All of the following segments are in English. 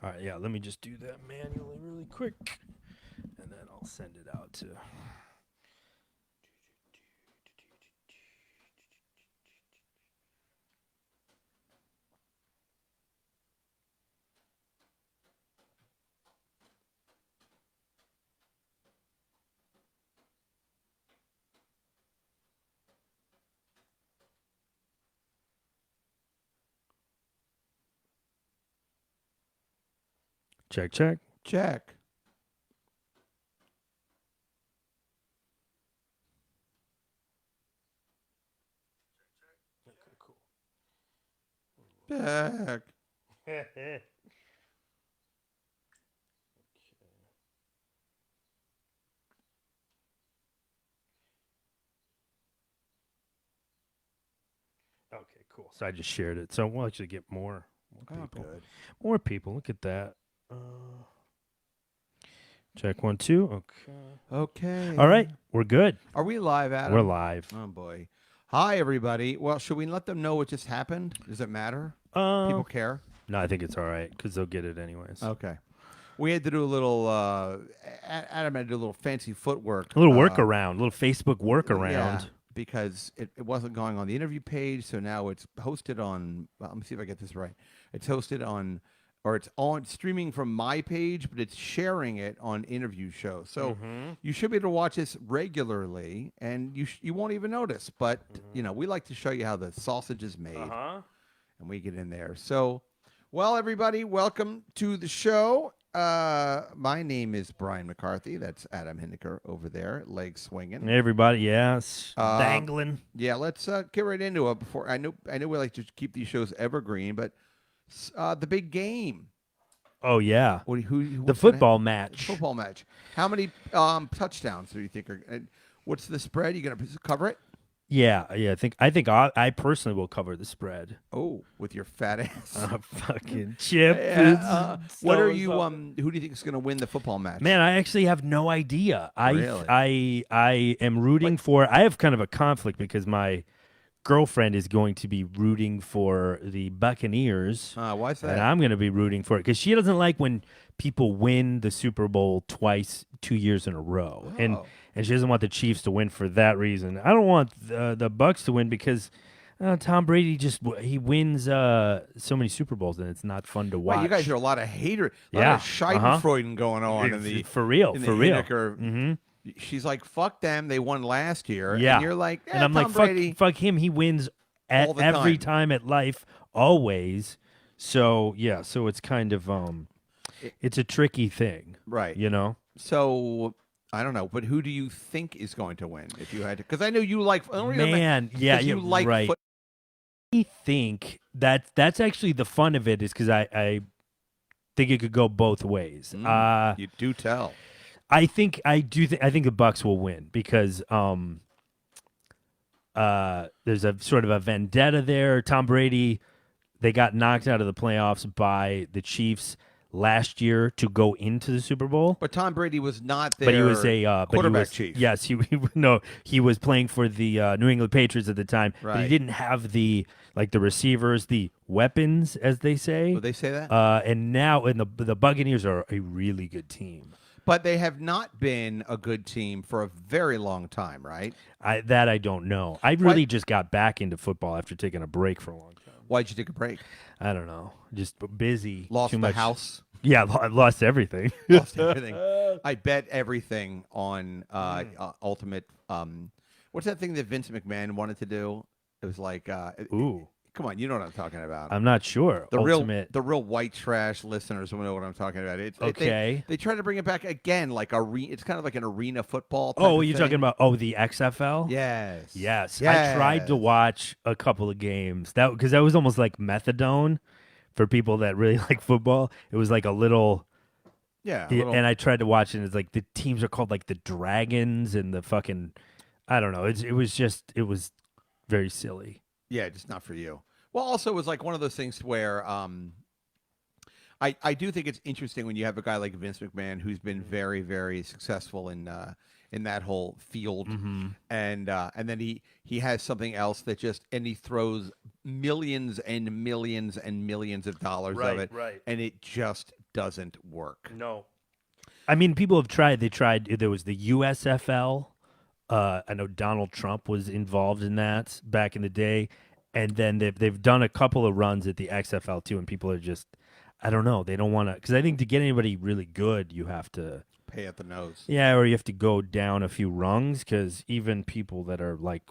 All right, yeah, let me just do that manually really quick, and then I'll send it out to. Check, check. Check. Okay, cool. Check. Okay, cool. So I just shared it. So we'll actually get more Oh, people. good. More people. Look at that. Check 1, 2. Okay. Okay. All right, we're good. Are we live, Adam? We're live. Oh boy. Hi, everybody. Well, should we let them know what just happened? Does it matter? People care. No, I think it's all right because they'll get it anyways. Okay. We had to do a little. Adam had to do a little fancy footwork. A little workaround, a little Facebook workaround. Yeah, because it wasn't going on the interview page, so now it's hosted on. Well, let me see if I get this right. It's hosted on, or it's on streaming from my page, but it's sharing it on interview show. So you should be able to watch this regularly, and you won't even notice. But you know, we like to show you how the sausage is made, and we get in there. So, well, everybody, welcome to the show. My name is Brian McCarthy. That's Adam Hinniker over there, leg swinging. Everybody, yes, dangling. Yeah, let's get right into it. Before I know we like to keep these shows evergreen, but the big game. Oh yeah, Who the what's football match. football match? How many touchdowns do you think are? What's the spread? You gonna cover it? Yeah. I personally will cover the spread. Oh, with your fat ass. Fucking chip. What are you? Who do you think is gonna win the football match? Man, I actually have no idea. Really? I am rooting for. I have kind of a conflict because my girlfriend is going to be rooting for the Buccaneers. Why is that? And I'm going to be rooting for it because she doesn't like when people win the Super Bowl twice, 2 years in a row, and she doesn't want the Chiefs to win for that reason. I don't want the Bucks to win because Tom Brady he wins so many Super Bowls and it's not fun to watch. Well, you guys are a lot of haters. A lot of Schadenfreude going on in the for real. Hinniker. She's like, "Fuck them! They won last year." Yeah, and you're like, and I'm Tom like, Brady. fuck him. He wins at every time at life, always. So yeah, so it's kind of it's a tricky thing, Right? You know. So I don't know, but who do you think is going to win if you had to? Because I know you like you like right. foot- I think that's actually the fun of it is because I think it could go both ways. You do tell. I think I think the Bucks will win because there's a sort of a vendetta there. Tom Brady, they got knocked out of the playoffs by the Chiefs last year to go into the Super Bowl. But Tom Brady was not there. But he was a quarterback chief. Yes, he was playing for the New England Patriots at the time. Right. But he didn't have the receivers, the weapons, as they say. Would they say that? And now, the Buccaneers are a really good team. But they have not been a good team for a very long time, right? I don't know. I really just got back into football after taking a break for a long time. Why'd you take a break? I don't know. Just busy. Lost too the much. house. Yeah, I lost everything. Lost everything. I bet everything on Ultimate. What's that thing that Vince McMahon wanted to do? It was like, Ooh, come on, you know what I'm talking about. I'm not sure. The Ultimate. real white trash listeners will know what I'm talking about. Okay. They try to bring it back again, like it's kind of like an arena football. Oh, you're talking about the XFL? Yes. Yes. I tried to watch a couple of games because that was almost like methadone for people that really like football. It was like a little. Yeah. And I tried to watch it. And it's like the teams are called like the Dragons and the fucking. I don't know. It was very silly. Yeah, just not for you. Well, also, it was like one of those things where I do think it's interesting when you have a guy like Vince McMahon who's been very, very successful in that whole field, and then he has something else that and he throws millions and millions and millions of dollars of it, right. and it just doesn't work. No. I mean, people have tried. They tried. There was the USFL. I know Donald Trump was involved in that back in the day, and then they've done a couple of runs at the XFL too, and people are just, I don't know, they don't want to, because I think to get anybody really good, you have to pay at the nose. Yeah, or you have to go down a few rungs, because even people that are like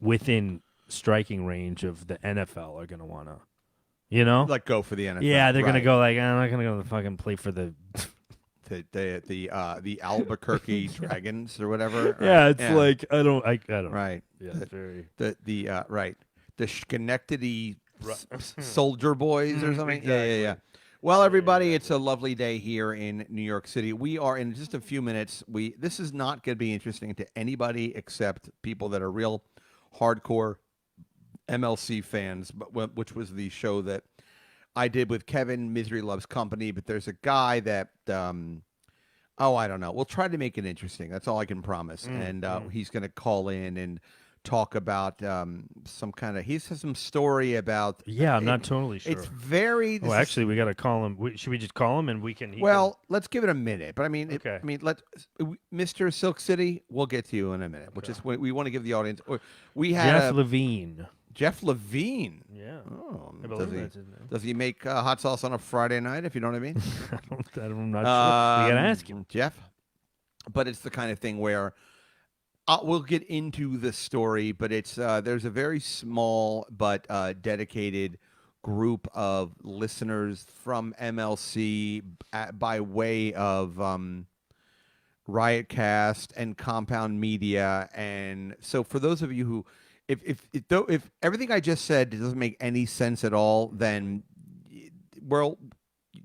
within striking range of the NFL are gonna want to, Like go for the NFL. Yeah, they're gonna go like, I'm not gonna go to the fucking play for the. The Albuquerque Dragons or whatever. Yeah, it's like I don't. Right. Yeah, very. The Schenectady Soldier Boys or something. Exactly. Yeah. Well, everybody, it's a lovely day here in New York City. We are in just a few minutes. This is not going to be interesting to anybody except people that are real hardcore MLC fans, which was the show that I did with Kevin, Misery Loves Company. But there's a guy that, I don't know. We'll try to make it interesting. That's all I can promise. And he's going to call in and talk about he has some story about. Yeah, I'm not totally sure. It's very. Oh, actually, we got to call him. Should we just call him and we can? Let's give it a minute. But I mean, okay. Mr. Silk City, we'll get to you in a minute. Okay. Which is we want to give the audience. We have Jeff Levine. Jeff Levine. Yeah. Oh, I believe that's his name. Does he make hot sauce on a Friday night, if you know what I mean? I'm not sure. We got to ask him. Jeff. But it's the kind of thing where we'll get into the story, but it's there's a very small but dedicated group of listeners from MLC by way of Riotcast and Compound Media. And so for those of you who if everything I just said doesn't make any sense at all, then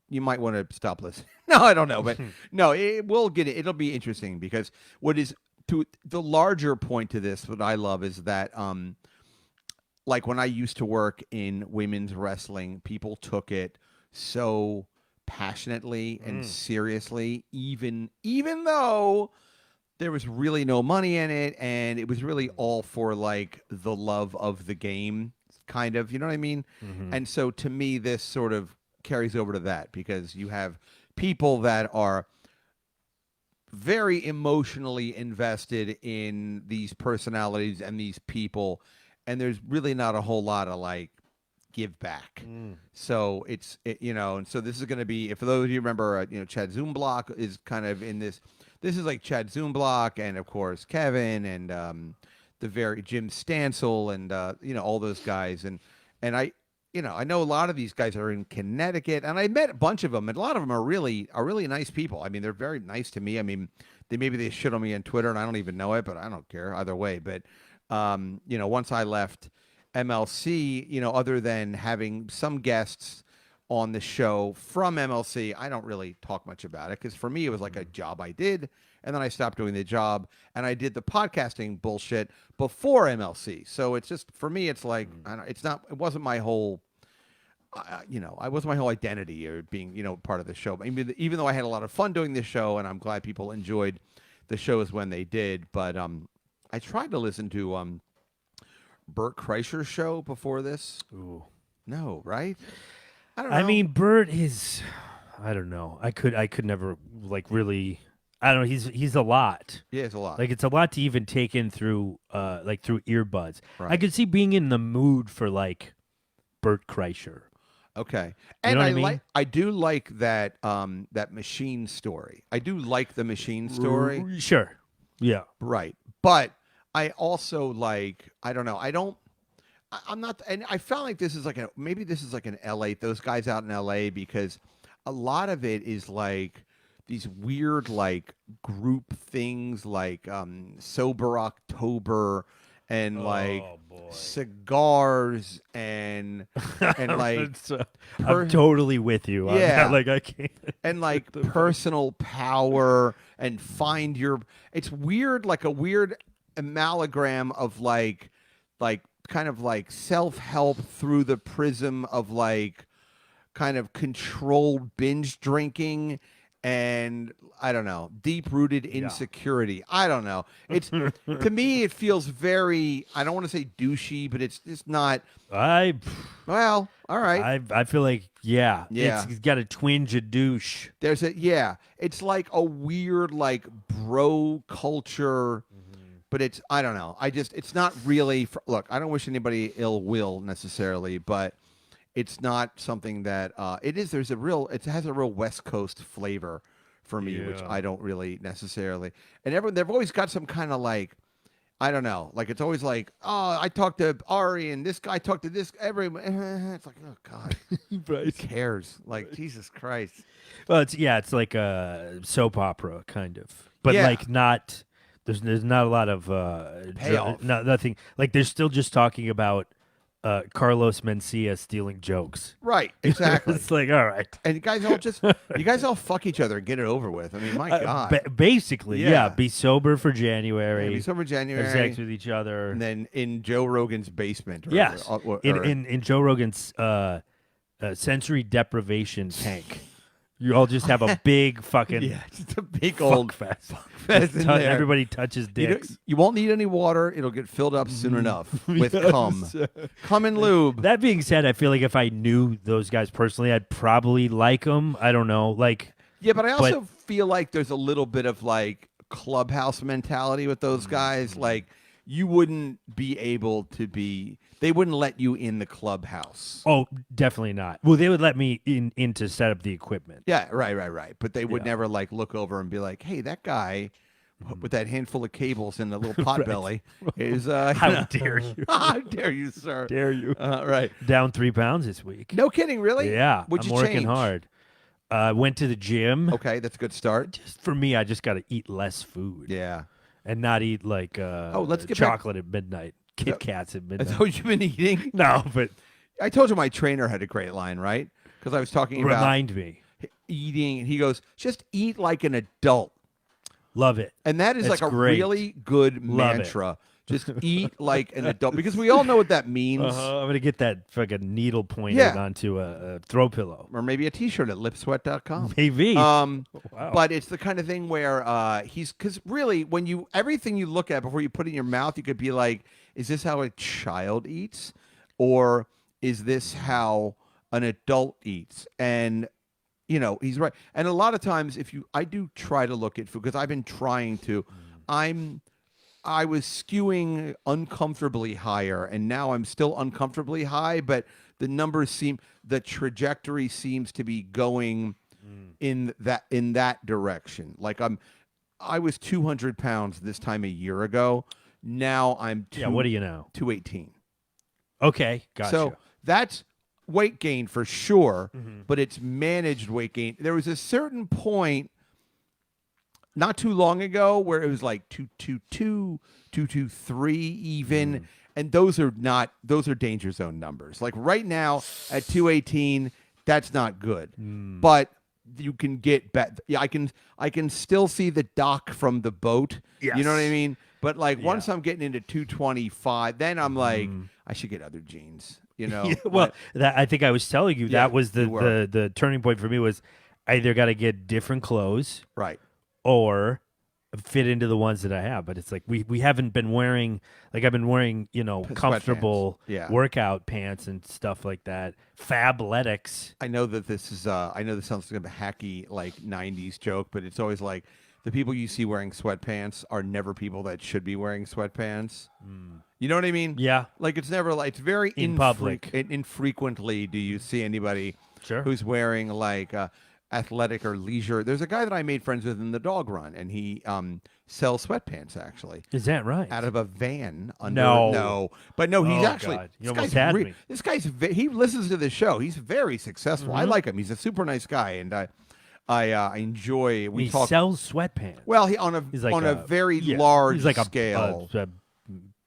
you might want to stop listening. No, I don't know, but no, we'll get it. It'll be interesting because what is to the larger point to this, what I love is that, like when I used to work in women's wrestling, people took it so passionately and seriously, even though there was really no money in it, and it was really all for like the love of the game, kind of, you know what I mean? Mm-hmm. And so to me, this sort of carries over to that because you have people that are very emotionally invested in these personalities and these people, and there's really not a whole lot of like give back. So and so this is going to be, if for those of you remember, Chad Zoomblock is kind of in this. This is like Chad Zoomblock and of course Kevin and the very Jim Stansel and all those guys and I know a lot of these guys are in Connecticut, and I met a bunch of them, and a lot of them are really nice people. I mean, they're very nice to me. I mean, maybe they shit on me on Twitter, and I don't even know it, but I don't care either way. But once I left MLC, other than having some guests on the show from MLC, I don't really talk much about it because for me it was like a job I did, and then I stopped doing the job, and I did the podcasting bullshit before MLC. So it's just for me, it's like it wasn't my whole. I wasn't my whole identity or being, part of the show. I mean, even though I had a lot of fun doing this show, and I'm glad people enjoyed the shows when they did, but I tried to listen to Bert Kreischer's show before this. Ooh, no, right? I don't know. I mean, Bert is, I don't know. I could never like really. I don't know. He's a lot. Yeah, it's a lot. Like it's a lot to even take in through through earbuds. Right. I could see being in the mood for like Bert Kreischer. Okay, and I do like that that machine story. I do like the machine story. Sure, yeah, right. But I also like. I don't know. I'm not. And I felt like this is like maybe this is like an LA. Those guys out in LA because a lot of it is like these weird like group things like Sober October and like cigars and like I'm totally with you. Yeah, like I can't. And like personal power and find your. It's weird, like a weird amalgam of like kind of like self-help through the prism of like kind of controlled binge drinking and I don't know, deep-rooted insecurity. I don't know. It's to me, it feels very. I don't want to say douchey, but it's not. I Well, all right. I feel like Yeah. it's got a twinge of douche. There's a It's like a weird like bro culture, but it's I don't know. It's not really. Look, I don't wish anybody ill will necessarily, but it's not something that it is. It has a real West Coast flavor for me, which I don't really necessarily. And they've always got some kind of like. I don't know. Like it's always like, oh, I talked to Ari and this guy talked to this. It's like, oh God, who cares? Like Jesus Christ. Well, it's like a soap opera kind of, but Yeah. like not. There's not a lot of Payoff. nothing. Like they're still just talking about Carlos Mencia stealing jokes. Right. Exactly. It's like, all right. And you guys all fuck each other and get it over with. I mean, my God. Basically, Yeah. be sober for January. Be sober January. Have sex with each other. And then in Joe Rogan's basement. Yes. In Joe Rogan's sensory deprivation tank. You all just have a big fucking just a big old fest. fest in there. Everybody touches dicks. You won't need any water. It'll get filled up soon enough with cum. Cum and lube. That being said, I feel like if I knew those guys personally, I'd probably like them. I don't know. Like, yeah, but I also feel like there's a little bit of like clubhouse mentality with those guys. Like, you wouldn't be able to be. They wouldn't let you in the clubhouse. Oh, definitely not. Well, they would let me in to set up the equipment. Yeah, right. But they would never like look over and be like, "Hey, that guy with that handful of cables and the little pot belly is." How dare you? How dare you, sir? Dare you? Right. Down 3 pounds this week. No kidding, really? Yeah, What'd I'm you working change? hard. Went to the gym. Okay, that's a good start. Just for me, I just got to eat less food. Yeah. And not eat like let's get chocolate at midnight. Kit Kats at midnight. That's what you've been eating? No, but I told you my trainer had a great line, right? Because I was talking about remind me. eating, and he goes, "Just eat like an adult." Love it. And that is That's like a great. really good Love it. mantra. Just eat like an adult, because we all know what that means. I'm gonna get that fucking needle pointed onto a throw pillow, Or maybe a T-shirt at lipsweat.com. maybe. Wow. Wow. But it's the kind of thing where because really, when everything you look at before you put it in your mouth, you could be like, is this how a child eats, or is this how an adult eats? And he's right. And a lot of times, I do try to look at food, because I've been trying to. I was skewing uncomfortably higher, and now I'm still uncomfortably high, but the trajectory seems to be going in that direction. Like I was 200 pounds this time a year ago. Now I'm what do you know? 218. Okay, gotcha. So that's weight gain for sure, but it's managed weight gain. There was a certain point not too long ago where it was like 222, 223 even, and those are danger zone numbers. Like right now at 218, that's not good. But you can get back. Yeah, I can still see the dock from the boat. Yes. You know what I mean? But like once I'm getting into 225, then I'm like, I should get other jeans. Well, I think I was telling you that was the turning point for me. Was I either got to get different clothes, right, or fit into the ones that I have. But it's like we haven't been wearing, like I've been wearing, comfortable workout pants and stuff like that. Fabletics. I know that this is I know this sounds like a hacky like 90s joke, but it's always like the people you see wearing sweatpants are never people that should be wearing sweatpants. You know what I mean? Yeah. Like it's never like, it's very in public. Infrequently do you see anybody Sure. who's wearing like athletic or leisure. There's a guy that I made friends with in the dog run, and he sells sweatpants actually. Is that right? Out of a van. He's Oh, actually. God. You almost had me. This guy's he listens to the show. He's very successful. I like him. He's a super nice guy, and I enjoy. We he talk. sells sweatpants. Well, He's like a very large he's like scale. A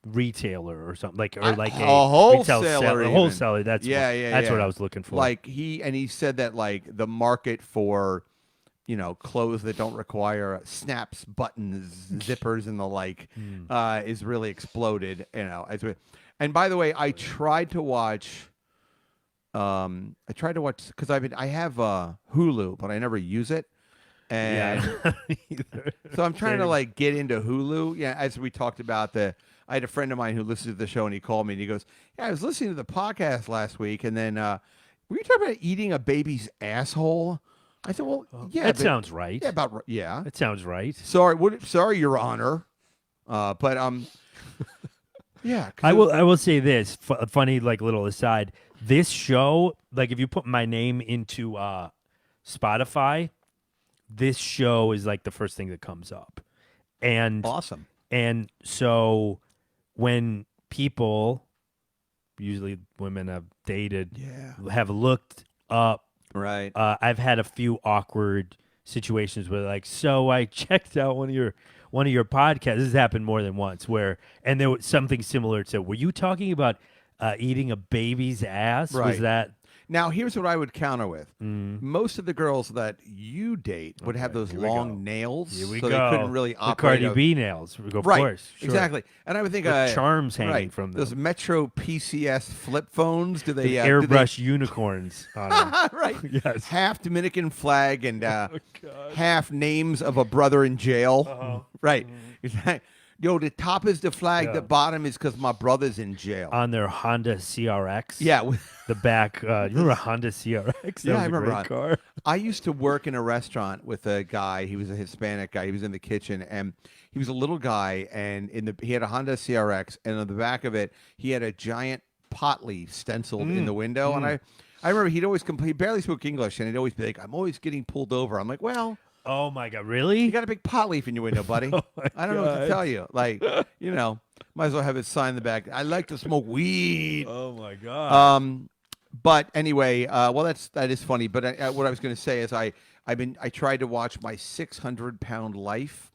retailer or something, like A like wholesaler. a wholesaler. That's that's what I was looking for. Like he said that like the market for clothes that don't require snaps, buttons, zippers, and the like is really exploded. And by the way, I tried to watch because I have Hulu, but I never use it. And Either. so I'm trying to Same. like get into Hulu. Yeah, as we talked about I had a friend of mine who listens to the show, and he called me and he goes, "Yeah, I was listening to the podcast last week, and then were you talking about eating a baby's asshole?" I said, "Well, yeah, That but, sounds right. yeah." That sounds right. Sorry, Your Honor, but yeah. 'Cause I will say this funny like little aside. This show, like if you put my name into Spotify, this show is like the first thing that comes up. And awesome. and so when people, usually women I've dated, have looked up, Right. I've had a few awkward situations where like, so I checked out one of your podcasts. This has happened more than once and there was something similar to, were you talking about eating a baby's ass? Right. Was that? Now, here's what I would counter with. Most of the girls that you date would have those here we long go. nails, Here we so go. they couldn't really the operate. Cardi B nails, of Right, course. Sure. exactly. And I would think With charms hanging right, from them. those Metro PCS flip phones. Do they Airbrush unicorns on them. right. Yes. Half Dominican flag and half names of a brother in jail. Right. Exactly. Yo, the top is the flag. The bottom is because my brother's in jail. On their Honda CRX. Yeah. The back. You remember a Honda CRX? That Yeah, was I remember a great car. I used to work in a restaurant with a guy. He was a Hispanic guy. He was in the kitchen, and he was a little guy, and he had a Honda CRX, and on the back of it, he had a giant pot leaf stenciled in the window. And I remember he'd always he barely spoke English, and he'd always be like, "I'm always getting pulled over." I'm like, "Well, Oh my God! Really? you got a big pot leaf in your window, buddy. I don't know what to tell you. Like, might as well have it sign in the back. I like to smoke weed." Oh my God! But anyway, well, that is funny. But what I was going to say is I tried to watch my 600-pound life.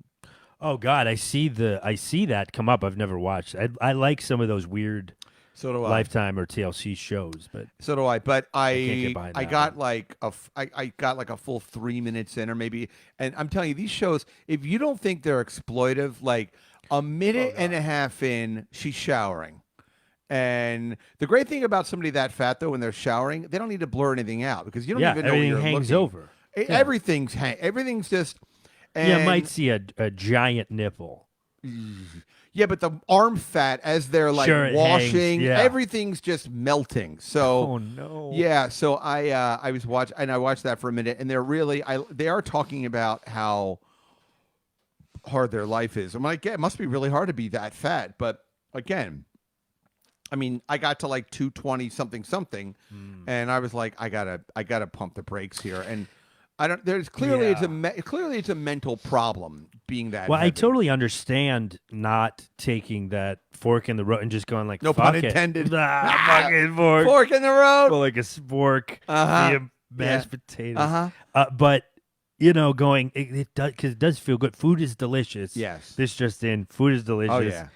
Oh God! I see that come up. I've never watched. I like some of those weird So do I. Lifetime or TLC shows, but So do I. But can't get behind I that got like I got like a full 3 minutes in, or maybe. And I'm telling you, these shows, if you don't think they're exploitive, like a minute and a half in, she's showering. And the great thing about somebody that fat, though, when they're showering, they don't need to blur anything out because you don't even know everything where you're hangs looking. over. Everything's just. And, You might see a giant nipple. Yeah, but the arm fat as they're like Sure, it washing, hangs, yeah. everything's just melting. So Oh no! yeah, so I was watching, and I watched that for a minute, and they are talking about how hard their life is. I'm like, yeah, it must be really hard to be that fat, but again, I mean, I got to like 220 something, and I was like, I gotta pump the brakes here, and I don't. There's clearly it's a mental problem being that. Well, heavy. I totally understand not taking that fork in the road and just going like, No fuck pun it. intended. Fucking fork. Fork in the road. Well, like a spork. Uh-huh. Mashed Yeah. potatoes. Uh-huh. But going it does, because it does feel good. Food is delicious. Yes. This just in. Food is delicious. Oh yeah.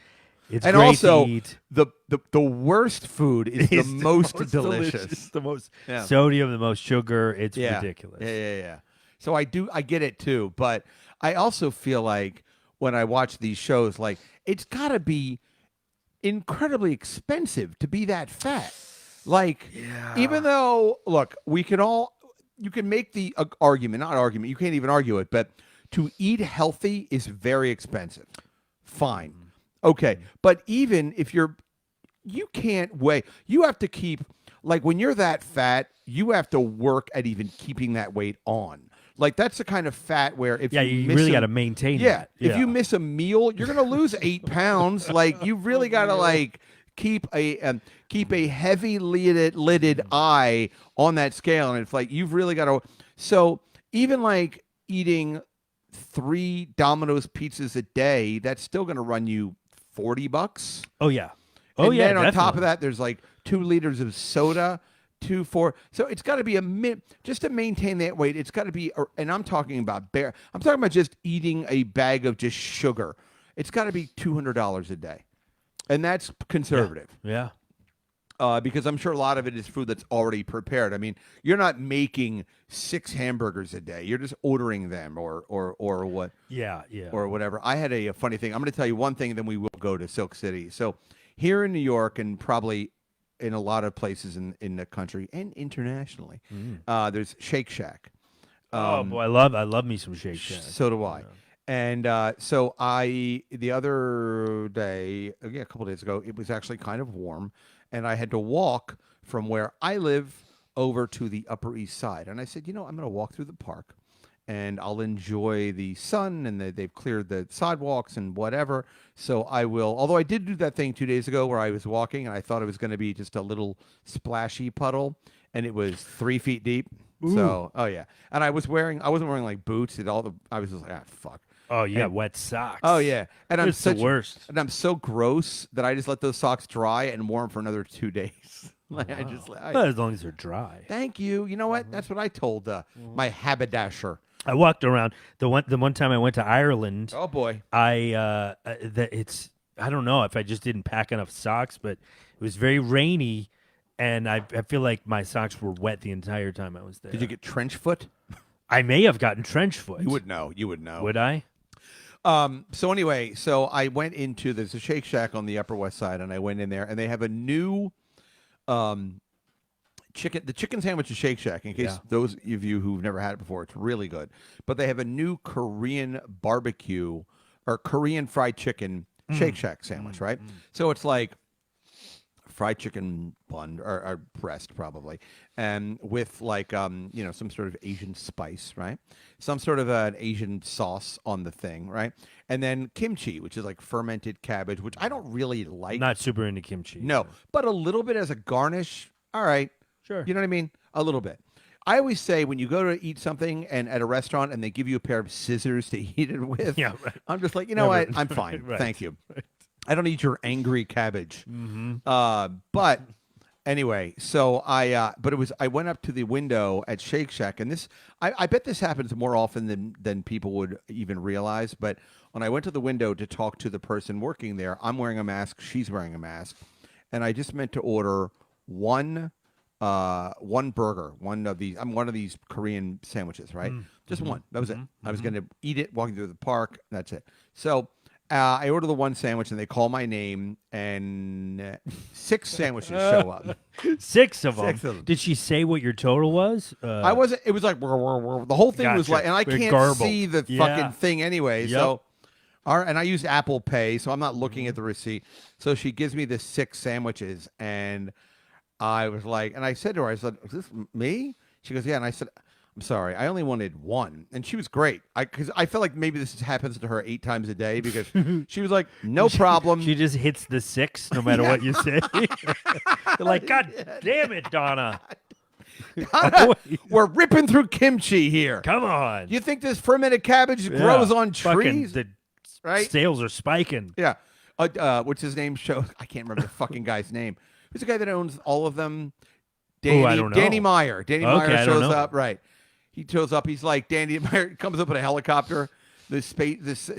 It's And great also, to eat. the worst food is the It's most delicious. The most Yeah. sodium, the most sugar. It's Yeah. ridiculous. Yeah. So I get it too, but I also feel like when I watch these shows, like it's got to be incredibly expensive to be that fat. Like, even though, look, you can make the argument, not argument, you can't even argue it, but to eat healthy is very expensive. Fine. Okay. But even if you can't weigh, you have to keep, like when you're that fat, you have to work at even keeping that weight on. Like that's the kind of fat where if you miss really a- got to maintain yeah, that. if you miss a meal, you're gonna lose 8 pounds. Like you really got to like keep a heavy lidded eye on that scale, and it's like you've really got to. So even like eating 3 Domino's pizzas a day, that's still gonna run you $40. Oh yeah. And then on top definitely. of that, there's like 2 liters of soda. 2, 4. So it's got to be just to maintain that weight. It's got to be, and I'm talking about I'm talking about just eating a bag of just sugar. It's got to be $200 a day, and that's conservative. Yeah. Because I'm sure a lot of it is food that's already prepared. I mean, you're not making 6 hamburgers a day. You're just ordering them or what. Yeah. Or whatever. I had a funny thing. I'm going to tell you one thing, then we will go to Silk City. So here in New York, and probably in a lot of places in the country and internationally, there's Shake Shack. Oh boy, I love me some Shake Shack. So do I. And so the other day, a couple days ago, it was actually kind of warm, and I had to walk from where I live over to the Upper East Side. And I said, I'm going to walk through the park, and I'll enjoy the sun, and they've cleared the sidewalks and whatever. So I will, although I did do that thing 2 days ago where I was walking, and I thought it was going to be just a little splashy puddle, and it was 3 feet deep. Ooh. So, oh yeah. And I wasn't wearing like boots. I was just like, fuck. Oh, yeah, wet socks. Oh yeah, and It's the worst. And I'm so gross that I just let those socks dry and wear them for another 2 days. Like Well, as long as they're dry. Thank you. You know what? That's what I told my haberdasher. I walked around the one time I went to Ireland. Oh boy, I don't know if I just didn't pack enough socks, but it was very rainy, and I feel like my socks were wet the entire time I was there. Did you get trench foot? I may have gotten trench foot. You would know. Would I? So anyway, I went into there's a Shake Shack on the Upper West Side, and I went in there, and they have a new the chicken sandwich at Shake Shack. In case those of you who've never had it before, it's really good. But they have a new Korean barbecue or Korean fried chicken Shake Shack sandwich, right? So it's like fried chicken bun or breast probably, and with like some sort of Asian spice, right? Some sort of an Asian sauce on the thing, right? And then kimchi, which is like fermented cabbage, which I don't really like. Not super into kimchi. No, but a little bit as a garnish. All right, sure. You know what I mean? A little bit. I always say when you go to eat something and at a restaurant and they give you a pair of scissors to eat it with, yeah, right. I'm just like, what? I'm fine. Right. Thank you. Right. I don't eat your angry cabbage. Mm-hmm. But anyway, so I went up to the window at Shake Shack, and I bet this happens more often than people would even realize. But when I went to the window to talk to the person working there, I'm wearing a mask, she's wearing a mask, and I just meant to order one burger, one of these Korean sandwiches, right? Just one. That was it. I was going to eat it walking through the park. That's it. So I order the one sandwich, and they call my name, and 6 sandwiches show up. 6 of them. 6 of them. Did she say what your total was? I wasn't. It was like the whole thing was like, and I can't see the fucking thing anyway. Yep. So, and I used Apple Pay, so I'm not looking at the receipt. So she gives me the 6 sandwiches, and I was like, and I said to her, I said, "Is this me?" She goes, "Yeah," and I said, "I'm sorry, I only wanted one," and she was great. Because I felt like maybe this happens to her 8 times a day because she was like, "No problem." She just hits the 6 no matter what you say. You're like, God damn it, Donna. Donna, we're ripping through kimchi here. Come on. You think this fermented cabbage grows on trees? The right? Sales are spiking. Yeah. What's his name? I can't remember the fucking guy's name. Who's the guy that owns all of them? I don't know. Danny Meyer. Danny Meyer shows know. up. Right. He shows up. He's like, Danny Meyer comes up in a helicopter. This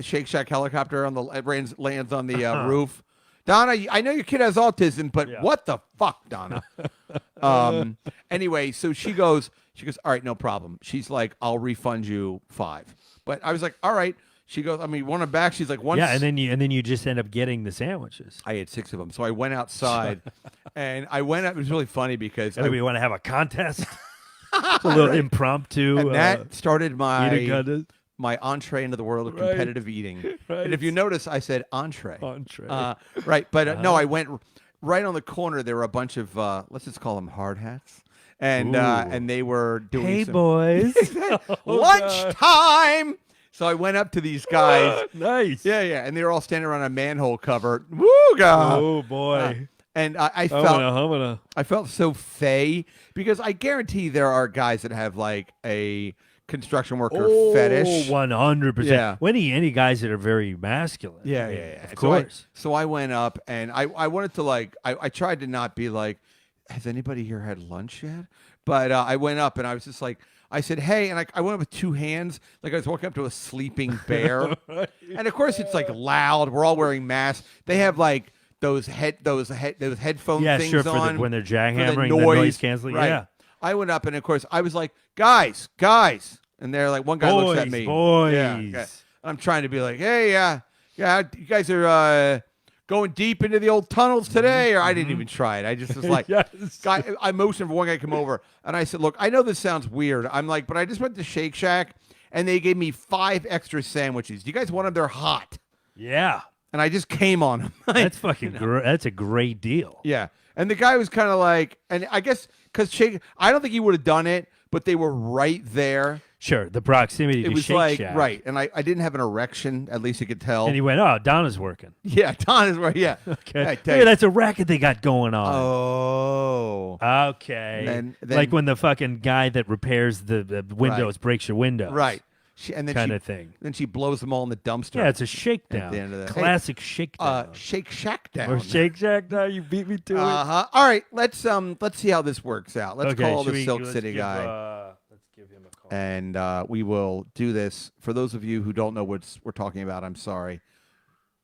Shake Shack helicopter lands on the roof. Donna, I know your kid has autism, but what the fuck, Donna? Anyway, so she goes, all right, no problem. She's like, I'll refund you 5. But I was like, all right. She goes, want them back? She's like, one. Yeah, and then you just end up getting the sandwiches. I had 6 of them, so I went outside, and I went up. It was really funny because we want to have a contest. It's a little impromptu. And that started my entree into the world of competitive eating. Right. And if you notice, I said entree. Right, but no, I went right on the corner. There were a bunch of let's just call them hard hats. And they were doing boys. Lunchtime. So I went up to these guys. Nice. Yeah. And they were all standing around a manhole cover. Woo, God. Oh, boy. And I felt so fey because I guarantee there are guys that have like a construction worker fetish. 100%. Yeah. Any guys that are very masculine. Yeah. Of course. So I went up and I wanted to I tried to not be like, has anybody here had lunch yet? But I went up and I was just like, I said, hey, and I went up with 2 hands, like I was walking up to a sleeping bear. And of course, it's like loud. We're all wearing masks. They have like those headphone things on when they're jackhammering, the noise canceling. Right. Yeah. I went up and of course I was like, guys, and they're like, one guy looks at me, boys. Yeah. I'm trying to be like, hey, yeah, you guys are going deep into the old tunnels today, or I didn't even try it. I just was like, Yes. guy, I motioned for one guy to come over, and I said, look, I know this sounds weird. I'm like, but I just went to Shake Shack, and they gave me 5 extra sandwiches. Do you guys want them? They're hot. Yeah. And I just came on them. That's fucking that's a great deal. Yeah. And the guy was kind of like, and I guess because Shake, I don't think he would have done it, but they were right there. Sure, the proximity It to was Shake like, Shack. right. And I didn't have an erection, at least you could tell. And he went, oh, Donna's working. Yeah, Don is right. Yeah. Okay. I tell Hey, you. that's a racket they got going on. Oh. Okay. Then- like when the fucking guy that repairs the windows breaks your windows. Right. And then Kind she, of thing. Then she blows them all in the dumpster. Yeah, it's a shakedown. At the end of the- Classic shakedown. Shake Shack down. Or Shake Shack down. You beat me to it. Uh-huh. All right, let's see how this works out. Let's call should the we- Silk let's City give, guy, let's give him a call. and we will do this. For those of you who don't know what we're talking about, I'm sorry.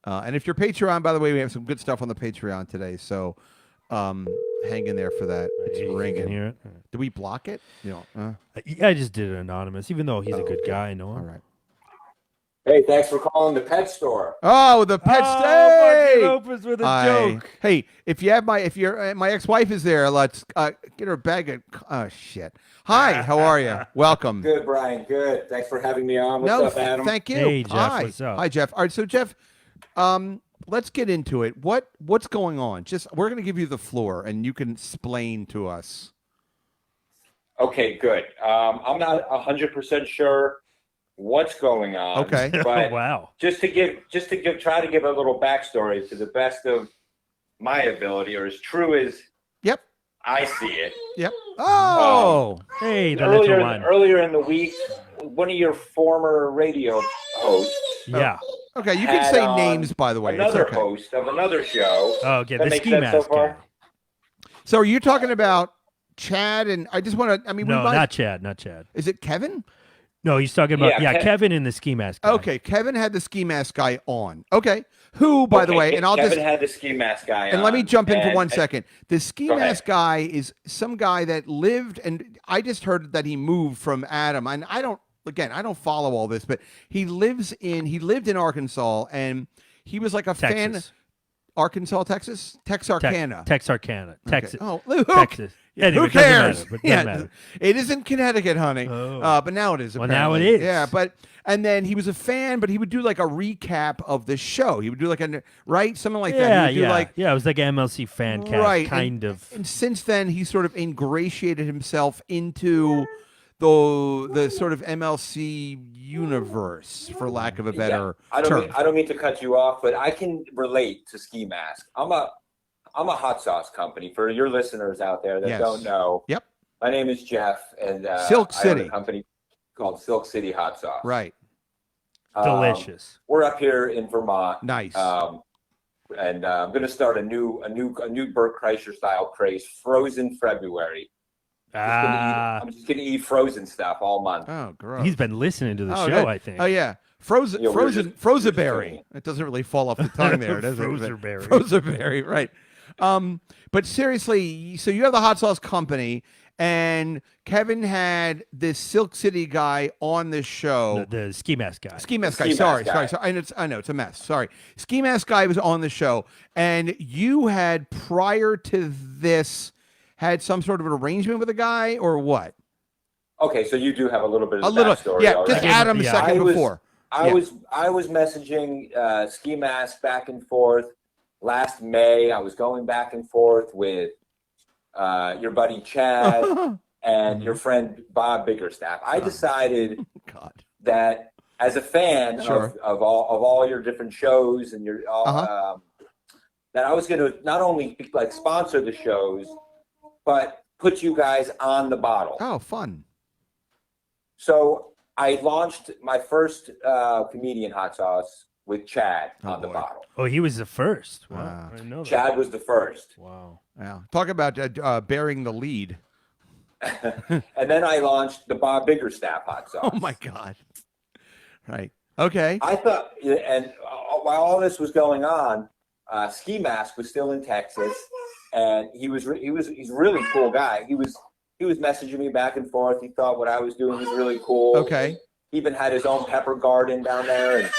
And if you're Patreon, by the way, we have some good stuff on the Patreon today, so hang in there for that. It's You ringing. can hear it. Do we block it? I just did it anonymous, even though he's a good guy. I know him. All right. Hey, thanks for calling the pet store. Oh, the pet Oh, stay. fucking opens with a joke. Hey, if your my ex-wife is there, let's get her a bag of. Oh shit. Hi, how are you? Welcome. Good, Brian. Good. Thanks for having me on. What's No, up, Adam? thank you. Hey, Jeff, Hi. what's up? Hi, Jeff. All right, so Jeff, let's get into it. What's going on? Just we're going to give you the floor, and you can explain to us. Okay, good. I'm not 100% sure what's going on. Okay. But Wow. try to give a little backstory to the best of my ability, or as true as Yep. I see it. Yep. Oh. Hey, the little one. Earlier in the week, one of your former radio hosts, Yeah. Okay, you can had say on names, by the way. It's another okay. host of another show. Oh, okay. That The makes ski sense so mask guy. far? So are you talking about Chad? And I just want to. I mean, No, we might, not Chad. Not Chad. Is it Kevin? No, he's talking about Yeah, Kevin and the ski mask guy. Okay, Kevin had the ski mask guy on. Okay, who, by the way, and I'll Kevin just had the ski mask guy and on, let me jump in for and- 1 second. The ski Go ahead. mask guy is some guy that lived, and I just heard that he moved from Adam. And I don't follow all this, but he lived in Arkansas, and he was like a fan. Texas. Arkansas, Texas, Texarkana. Texarkana. Texas. Oh, who Texas. Anyway, who cares? It doesn't matter. It isn't Connecticut, honey. Oh. But now it is. Well, now it apparently. is. Yeah, and then he was a fan, but he would do like a recap of the show. He would do like something like that. Yeah, He would do yeah. It was like an MLC fan cast, right, kind of. And since then, he sort of ingratiated himself into the sort of MLC universe, for lack of a better term. I don't mean to cut you off, but I can relate to Ski Mask. I'm a hot sauce company for your listeners out there that Yes. don't know. Yep. My name is Jeff, and Silk I own City. a company called Silk City Hot Sauce. Right. Delicious. We're up here in Vermont. Nice. And I'm going to start a new Burt Kreischer style craze, frozen February. I'm just going to eat frozen stuff all month. Oh, gross. He's been listening to the show, good. I think. Oh yeah, frozen, Yeah, we're just frozenberry. doing It doesn't really fall off the tongue there, does it? Frozenberry. Frozenberry, right? But seriously, so you have the hot sauce company, and Kevin had this Silk City guy on this show. The ski mask guy. Ski mask guy. Ski Sorry. mask guy. I know it's a mess. Sorry. Ski mask guy was on the show, and you had prior to this had some sort of an arrangement with a guy, or what? Okay, so you do have a little bit of A little, backstory yeah. already. Just Adam a Yeah. second I was- before. I Yeah. was messaging Ski Mask back and forth last May. I was going back and forth with your buddy Chad and your friend Bob Biggerstaff. I decided God. that as a fan Sure. of all your different shows and your that I was going to not only like sponsor the shows, but put you guys on the bottle. Oh, fun. So I launched my first comedian hot sauce with Chad on the boy. bottle. Oh, he was the first. Wow. Wow. I didn't know that. Chad was the first. Wow. Yeah. Talk about bearing the lead. And then I launched the Bob Biggerstaff hot sauce. Oh my God. Right. Okay. I thought, and while all this was going on, Ski Mask was still in Texas, and he's a really cool guy. He was messaging me back and forth. He thought what I was doing was really cool. Okay. He even had his own pepper garden down there, and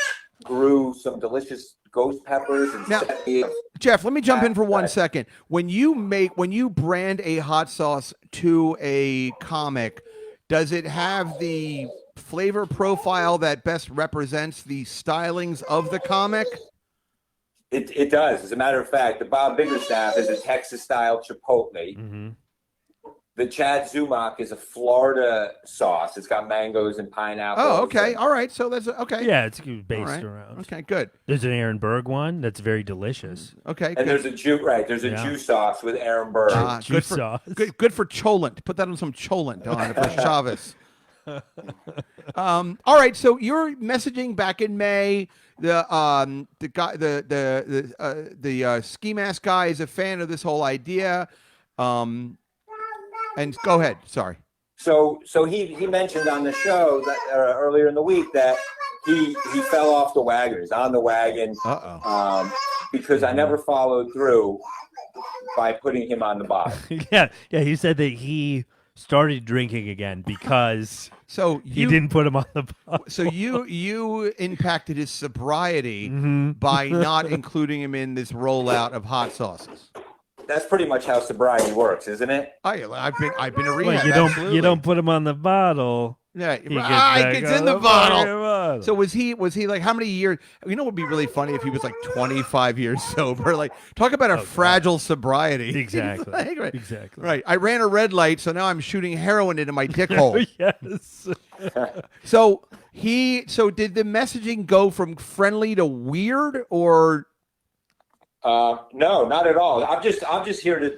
grew some delicious ghost peppers and Now, sent me Jeff, let me jump in for one Right. second. When you brand a hot sauce to a comic, does it have the flavor profile that best represents the stylings of the comic? It does. As a matter of fact, the Bob Biggerstaff is a Texas-style chipotle. Mm-hmm. The Chad Zumock is a Florida sauce. It's got mangoes and pineapples. Oh, okay. and- All right. So that's okay. Yeah, it's based All right. around. Okay, good. There's an Aaron Berg one that's very delicious. Okay, And good. there's a Jew sauce with Aaron Burr. Juice Good for sauce. good for Cholent. Put that on some Cholent on for Chavez. All right, so you're messaging back in May. The guy the ski mask guy is a fan of this whole idea. And go ahead. Sorry. So he mentioned on the show that earlier in the week that he fell off the wagon. He's on the wagon because I never followed through by putting him on the bottle. yeah. He said that he started drinking again because So he didn't put him on the bottle. So you impacted his sobriety Mm-hmm. by not including him in this rollout of hot sauces. That's pretty much how sobriety works, isn't it? I've been a rehab. Wait, you absolutely. don't put him on the bottle. Yeah, He he back gets on in the bottle. fucking bottle. So was he like how many years? You know what would be really funny if he was like 25 years sober? Like talk about a fragile sobriety. Exactly. Like, right. Exactly. Right. I ran a red light, so now I'm shooting heroin into my dick hole. Yes. So did the messaging go from friendly to weird or No, not at all. I'm just here to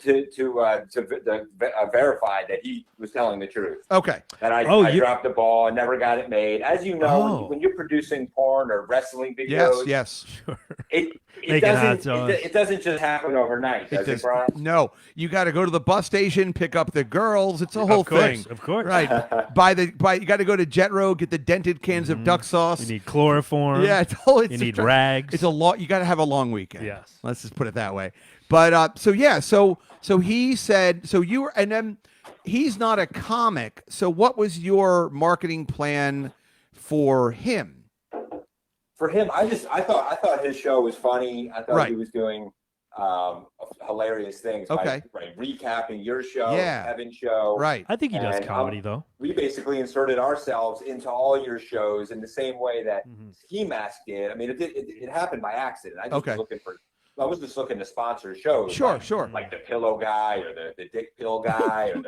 verify that he was telling the truth. okay? That I dropped the ball and never got it made. As you know, when you're producing porn or wrestling videos, Yes. it doesn't just happen overnight, does it, Brian? No, you got to go to the bus station, pick up the girls. It's a whole thing. Of course. Right. You got to go to Jet Road, get the dented cans of duck sauce. You need chloroform. Yeah, You need rags. It's a lot. You got to have a long weekend. Yes. Let's just put it that way. But so he said you were, and then he's not a comic. So what was your marketing plan for him? For him, I thought his show was funny. I thought Right. he was doing hilarious things by recapping your show, Kevin's show. Right. I think he does And, comedy though. We basically inserted ourselves into all your shows in the same way that Ski Mask did. I mean, it happened by accident. I was just looking to sponsor shows. Sure. Like the pillow guy or the dick pill guy or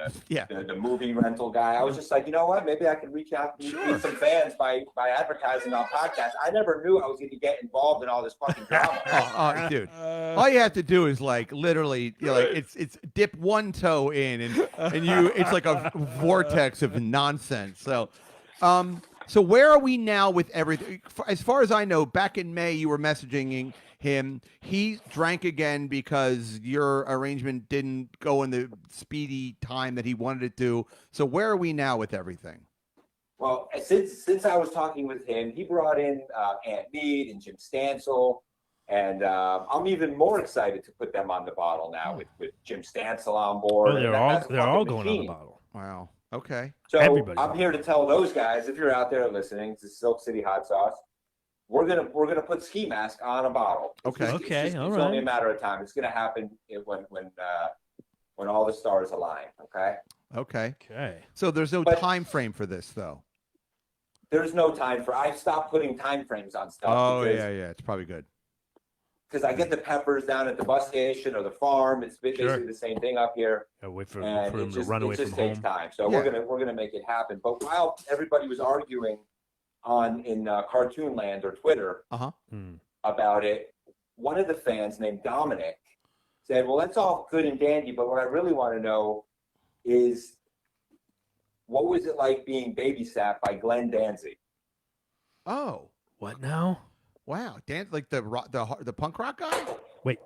the movie rental guy. I was just like, you know what? Maybe I could reach out and meet some fans by advertising on podcasts. I never knew I was going to get involved in all this fucking drama. Dude, all you have to do is like literally, it's dip one toe in, and it's like a vortex of nonsense. So where are we now with everything? As far as I know, back in May, you were messaging him. He drank again because your arrangement didn't go in the speedy time that he wanted it to. So where are we now with everything? Well, since I was talking with him, he brought in Aunt Mead and Jim Stansel, and I'm even more excited to put them on the bottle now with Jim Stansel on board. They're all going on the bottle. Wow. Okay. So Everybody's I'm here to tell those guys, if you're out there listening to Silk City Hot Sauce, we're gonna put Ski Mask on a bottle. Okay. It's only a matter of time. It's gonna happen when all the stars align. Okay. Okay. So there's no time frame for this, though. There's no time for. I stopped putting time frames on stuff. Oh yeah. It's probably good. Because I get the peppers down at the bus station or the farm. It's basically the same thing up here. Wait for and him to run away from takes home. time. So we're gonna make it happen. But while everybody was arguing in Cartoon Land or Twitter about it, one of the fans named Dominic said, "Well, that's all good and dandy, but what I really want to know is what was it like being babysat by Glenn Danzig?" Oh, what now? Wow, like the punk rock guy. Wait,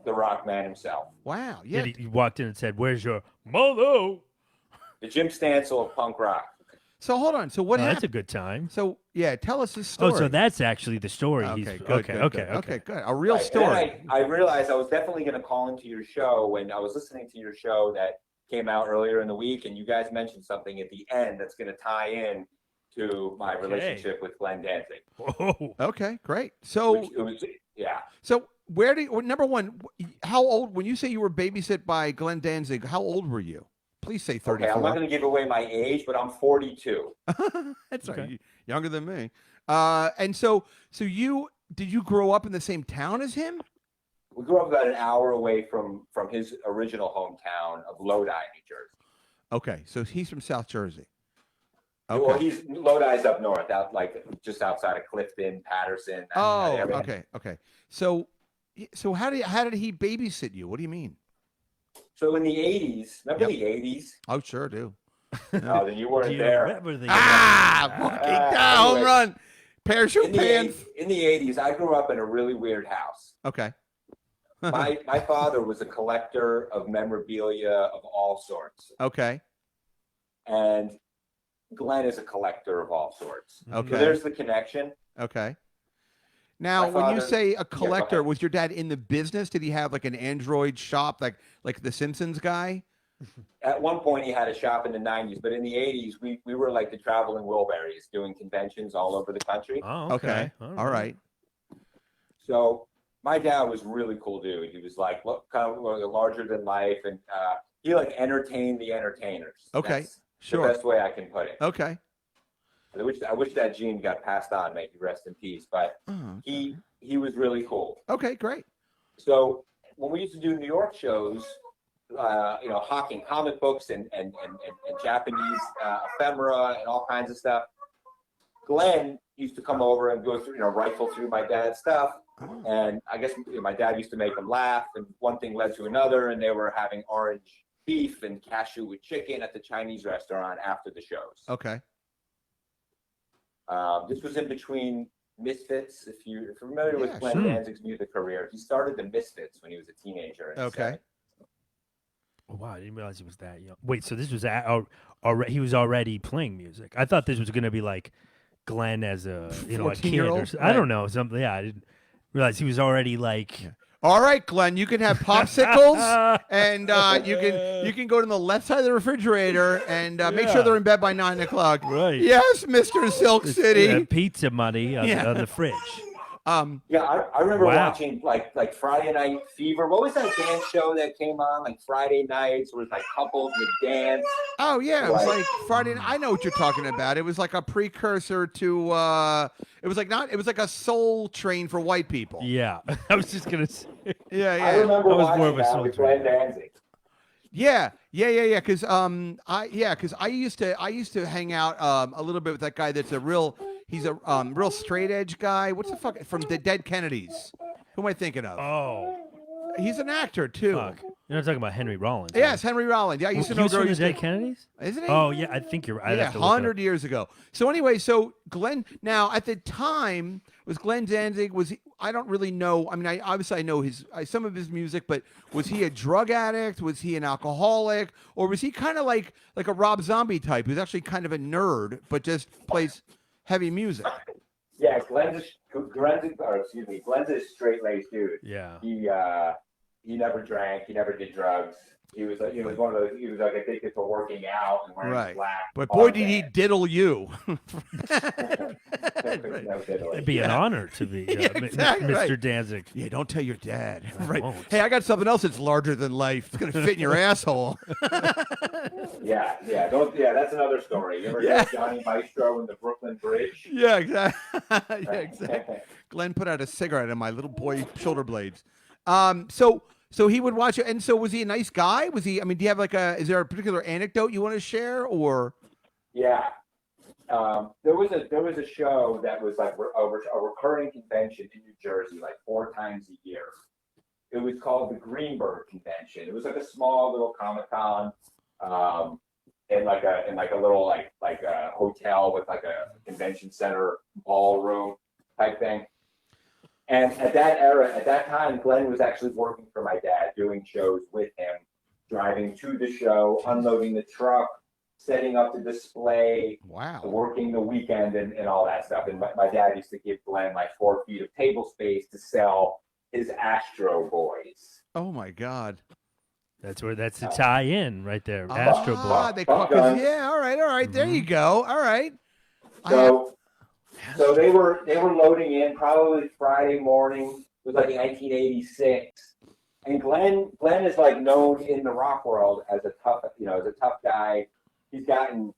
the rock man himself. Wow, yeah. He walked in and said, "Where's your mother?" The Jim Stansel of punk rock. So hold on. So what happened? That's a good time. So yeah, tell us his story. Oh, so that's actually the story. Okay, good. A real Right. story. I realized I was definitely going to call into your show when I was listening to your show that came out earlier in the week, and you guys mentioned something at the end that's going to tie in to my relationship with Glenn Danzig. Whoa. Okay, great. So, It was, yeah. so where do you, number one? How old? When you say you were babysit by Glenn Danzig, how old were you? Please say 34. Okay, I'm not going to give away my age, but I'm 42. That's Okay. right. Younger than me. And so did you grow up in the same town as him? We grew up about an hour away from his original hometown of Lodi, New Jersey. Okay, so he's from South Jersey. Okay. Well, Lodi's up north, out like just outside of Clifton, Patterson. Oh, that area. okay. So how did he babysit you? What do you mean? So in the 80s, remember the 80s? Oh, sure do. No, then you weren't Do you there. remember the Home anyway. run. Parachute pants. In the 80s, I grew up in a really weird house. Okay. My father was a collector of memorabilia of all sorts, Okay. and Glenn is a collector of all sorts. Okay. So there's the connection. Okay. Now, My when you father- say a go collector, ahead. was your dad in the business? Did he have like an Android shop, like the Simpsons guy? At one point, he had a shop in the 90s, but in the 80s, we were like the traveling Wilburys doing conventions all over the country. Oh, okay. All right. So my dad was a really cool dude. He was like kind of larger than life, and he like entertained the entertainers. Okay, That's sure. the best way I can put it. Okay. I wish that gene got passed on. May he rest in peace. But Oh, he was really cool. okay, great. So when we used to do New York shows, hawking comic books and Japanese ephemera and all kinds of stuff, Glenn used to come over and go through, rifle through my dad's stuff. Oh. And I guess my dad used to make him laugh, and one thing led to another, and they were having orange beef and cashew with chicken at the Chinese restaurant after the shows. Okay. This was in between Misfits. If you're familiar Yeah, with Glenn sure. Danzig's music career, he started the Misfits when he was a teenager. in the Okay. 70s. Oh, wow, I didn't realize he was that young. Wait, so this was already he was already playing music. I thought this was going to be like Glenn as a a kid or 14-year-old? I don't know, something. Yeah, I didn't realize he was already like. Yeah. All right, Glenn, you can have popsicles, and you can go to the left side of the refrigerator and make Yeah. sure they're in bed by 9 o'clock. Right. Yes, Mr. Silk City. Pizza money on, Yeah. on the fridge. Yeah, I remember Wow. watching like Friday Night Fever. What was that dance show that came on like Friday nights where it was like couples would dance? Oh yeah, it was Right. like Friday. I know what you're talking about. It was like a precursor to. It was like a Soul Train for white people. Yeah, I was just gonna say. Yeah, I yeah, remember That was more watching of a that soul with train. Glenn Danzig. yeah. Because I used to hang out a little bit with that guy. He's a real straight edge guy. What's the fuck from the Dead Kennedys? Who am I thinking of? Oh, He's an actor too. fuck! You're not talking about Henry Rollins. Yes, Henry Rollins. Yeah, I used to He know was girl from the used to- Dead Kennedys. Isn't he? Oh yeah, I think you're right. Yeah, 100 years ago. So anyway, so Glenn, now at the time, was Glenn Danzig, I don't really know. I mean, I know some of his music, but was he a drug addict? Was he an alcoholic? Or was he kind of like a Rob Zombie type who's actually kind of a nerd, but just plays heavy music? Yeah, Glenn's a straight-laced dude. Yeah. He never drank. He never did drugs. He was like, one of those. He was like addicted to working out and wearing Right. black. But boy, did armbands. he diddle you. No diddling. It'd be an honor to be Yeah, exactly, Mr. right. Danzig. Yeah, don't tell your dad. Right. won't. Hey, I got something else that's larger than life. It's going to fit in your asshole. Yeah. That's another story. You ever Yeah. hear Johnny Maestro in the Brooklyn Bridge? Yeah, exactly. Yeah, exactly. Glenn put out a cigarette on my little boy shoulder blades. So he would watch it. And so was he a nice guy? Was he, I mean, do you have is there a particular anecdote you want to share or? Yeah. There was a show that was like a recurring convention in New Jersey, like 4 times a year. It was called the Greenberg Convention. It was like a small little Comic-Con, in like a little like a hotel with like a convention center ballroom type thing. And at that time, Glenn was actually working for my dad, doing shows with him, driving to the show, unloading the truck, setting up the display, Wow. working the weekend and all that stuff. And my dad used to give Glenn like 4 feet of table space to sell his Astro Boys. Oh my God. That's the tie-in right there. Astro Boy. Ah, they Buck call, 'cause- guns. yeah, all right. There you go. All right. So they were loading in probably Friday morning. It was like 1986, and Glenn is like known in the rock world as a tough guy. He's gotten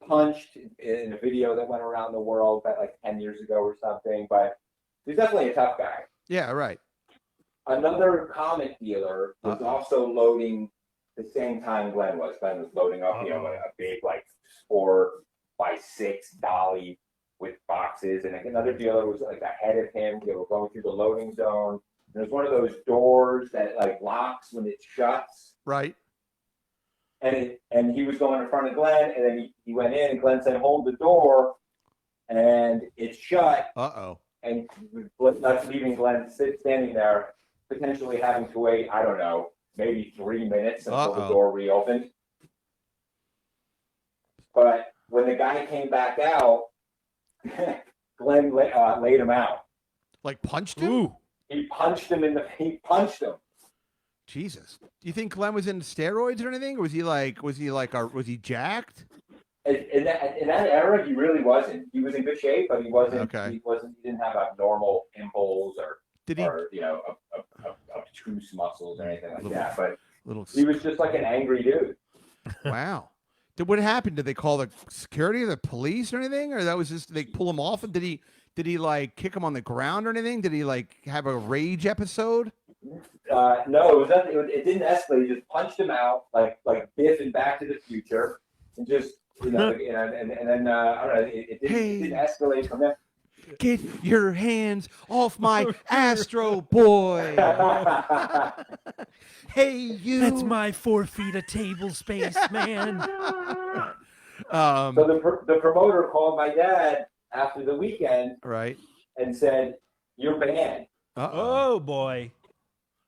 punched in a video that went around the world like 10 years ago or something, but he's definitely a tough guy. Yeah, right. Another comic dealer was also loading the same time Glenn was. Glenn was loading up, a big like 4x6 dolly with boxes, and another dealer was like ahead of him. They were going through the loading zone. And there's one of those doors that like locks when it shuts. Right. And he was going in front of Glenn, and then he went in, and Glenn said, "Hold the door," and it shut. And that's leaving Glenn standing there, potentially having to wait, I don't know, maybe 3 minutes until the door reopened. But when the guy came back out, Glenn laid him out. Like punched him? Ooh. He punched him he punched him. Jesus. Do you think Glenn was in steroids or anything? Or was he jacked? In that era, he really wasn't. He was in good shape, but he wasn't. Okay. He didn't have abnormal impulse or obtuse muscles or anything like that. But he was just like an angry dude. Wow. What happened? Did they call the security or the police or anything? Or that was just they pull him off? And did he like kick him on the ground or anything? Did he like have a rage episode? No, it didn't escalate. He just punched him out like Biff in Back to the Future, and just and then I don't know. It didn't escalate from there. Get your hands off my Astro Boy! Hey, you! That's my 4 feet of table space, man. So the promoter called my dad after the weekend, right, and said, "You're banned." Oh boy!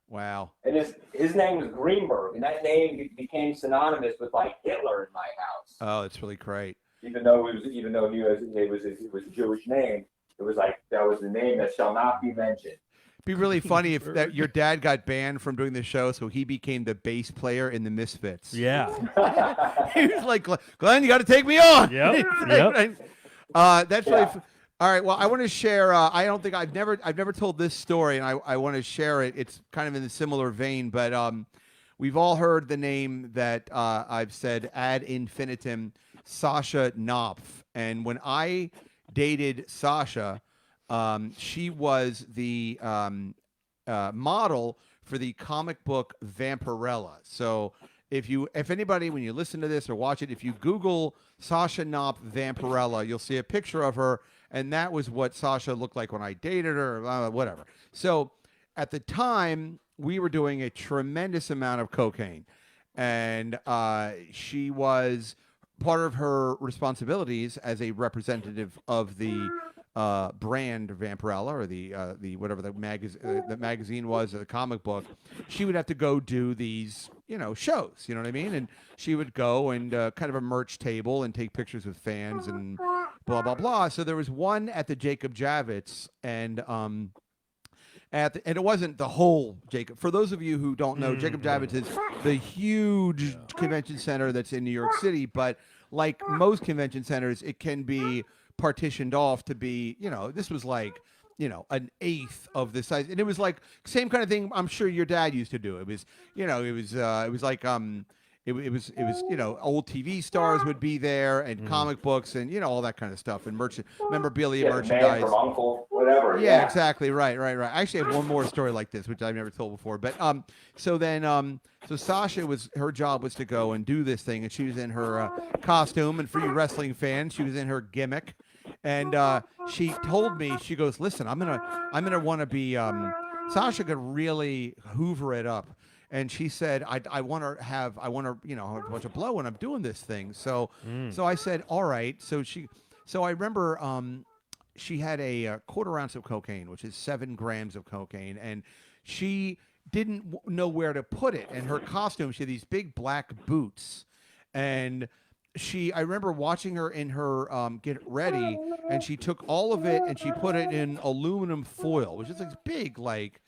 Wow. And his name was Greenberg, and that name became synonymous with like Hitler in my house. Oh, it's really great. Even though it was a Jewish name, it was like that was the name that shall not be mentioned. It'd be really funny if your dad got banned from doing the show, so he became the bass player in the Misfits. Yeah. He was like, Glenn, you got to take me on. Yep. That's really. All right. Well, I want to share. I don't think I've never told this story, and I want to share it. It's kind of in a similar vein, but we've all heard the name that I've said ad infinitum, Sasha Knopf. And when I dated Sasha, she was the model for the comic book Vampirella. So if anybody, when you listen to this or watch it, if you Google Sasha Knopf Vampirella, you'll see a picture of her. And that was what Sasha looked like when I dated her, or whatever. So at the time, we were doing a tremendous amount of cocaine. And she was part of her responsibilities as a representative of the brand Vampirella, or the whatever the magazine was, the comic book. She would have to go do these, shows. You know what I mean? And she would go and kind of a merch table and take pictures with fans and blah blah blah. So there was one at the Jacob Javits, and and it wasn't the whole Jacob. For those of you who don't know, Jacob Javits is the huge convention center that's in New York City. But like most convention centers, it can be partitioned off to be, this was like, an eighth of the size, and it was like same kind of thing. I'm sure your dad used to do. It was, it was like it was old TV stars would be there, and comic books, and all that kind of stuff, and memorabilia, merchandise. Man from Uncle, whatever. Yeah, exactly. Right. I actually have one more story like this, which I've never told before. But so Sasha her job was to go and do this thing, and she was in her costume. And for you wrestling fans, she was in her gimmick. And she told me, she goes, "Listen, I'm gonna want to be." Sasha could really hoover it up. And she said, I want to have a bunch of blow when I'm doing this thing. So I said, all right. So I remember she had a quarter ounce of cocaine, which is 7 grams of cocaine. And she didn't know where to put it. And her costume, she had these big black boots. And I remember watching her in her get ready, and she took all of it and she put it in aluminum foil, which is this big, like,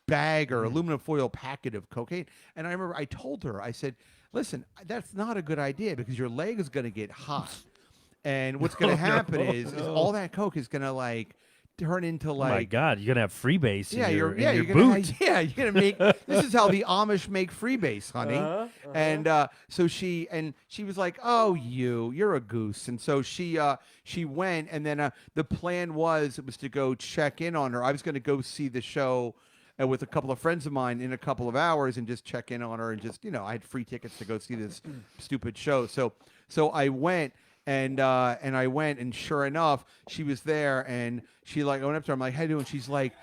bag or aluminum foil packet of cocaine. And I remember I told her, I said, listen, that's not a good idea because your leg is going to get hot. And what's going to happen is all that Coke is going to like turn into like. Oh my God, you're gonna have freebase. Yeah, in your, you're in your gonna boot. you're gonna make. This is how the Amish make freebase, honey. And so she was like, "Oh, you're a goose." And so she went, and then the plan was to go check in on her. I was going to go see the show. With a couple of friends of mine in a couple of hours and just check in on her and just I had free tickets to go see this stupid show. So I went and I went and sure enough she was there and she like I went up to her. I'm like, how you doing? She's like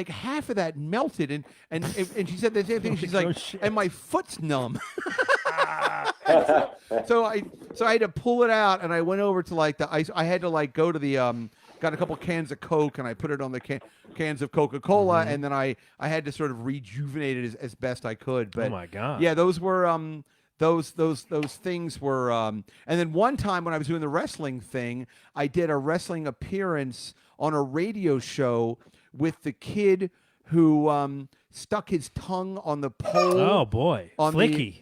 half of that melted and she said the same thing. She's like, and my foot's numb. so I had to pull it out and I went over to like the ice. I had to like go to the got a couple cans of Coke and I put it on the cans of Coca-Cola and then I had to sort of rejuvenate it as best I could. But oh my God. yeah, those were those things were and then one time when I was doing the wrestling thing, I did a wrestling appearance on a radio show with the kid who stuck his tongue on the pole. Oh boy, on Flicky.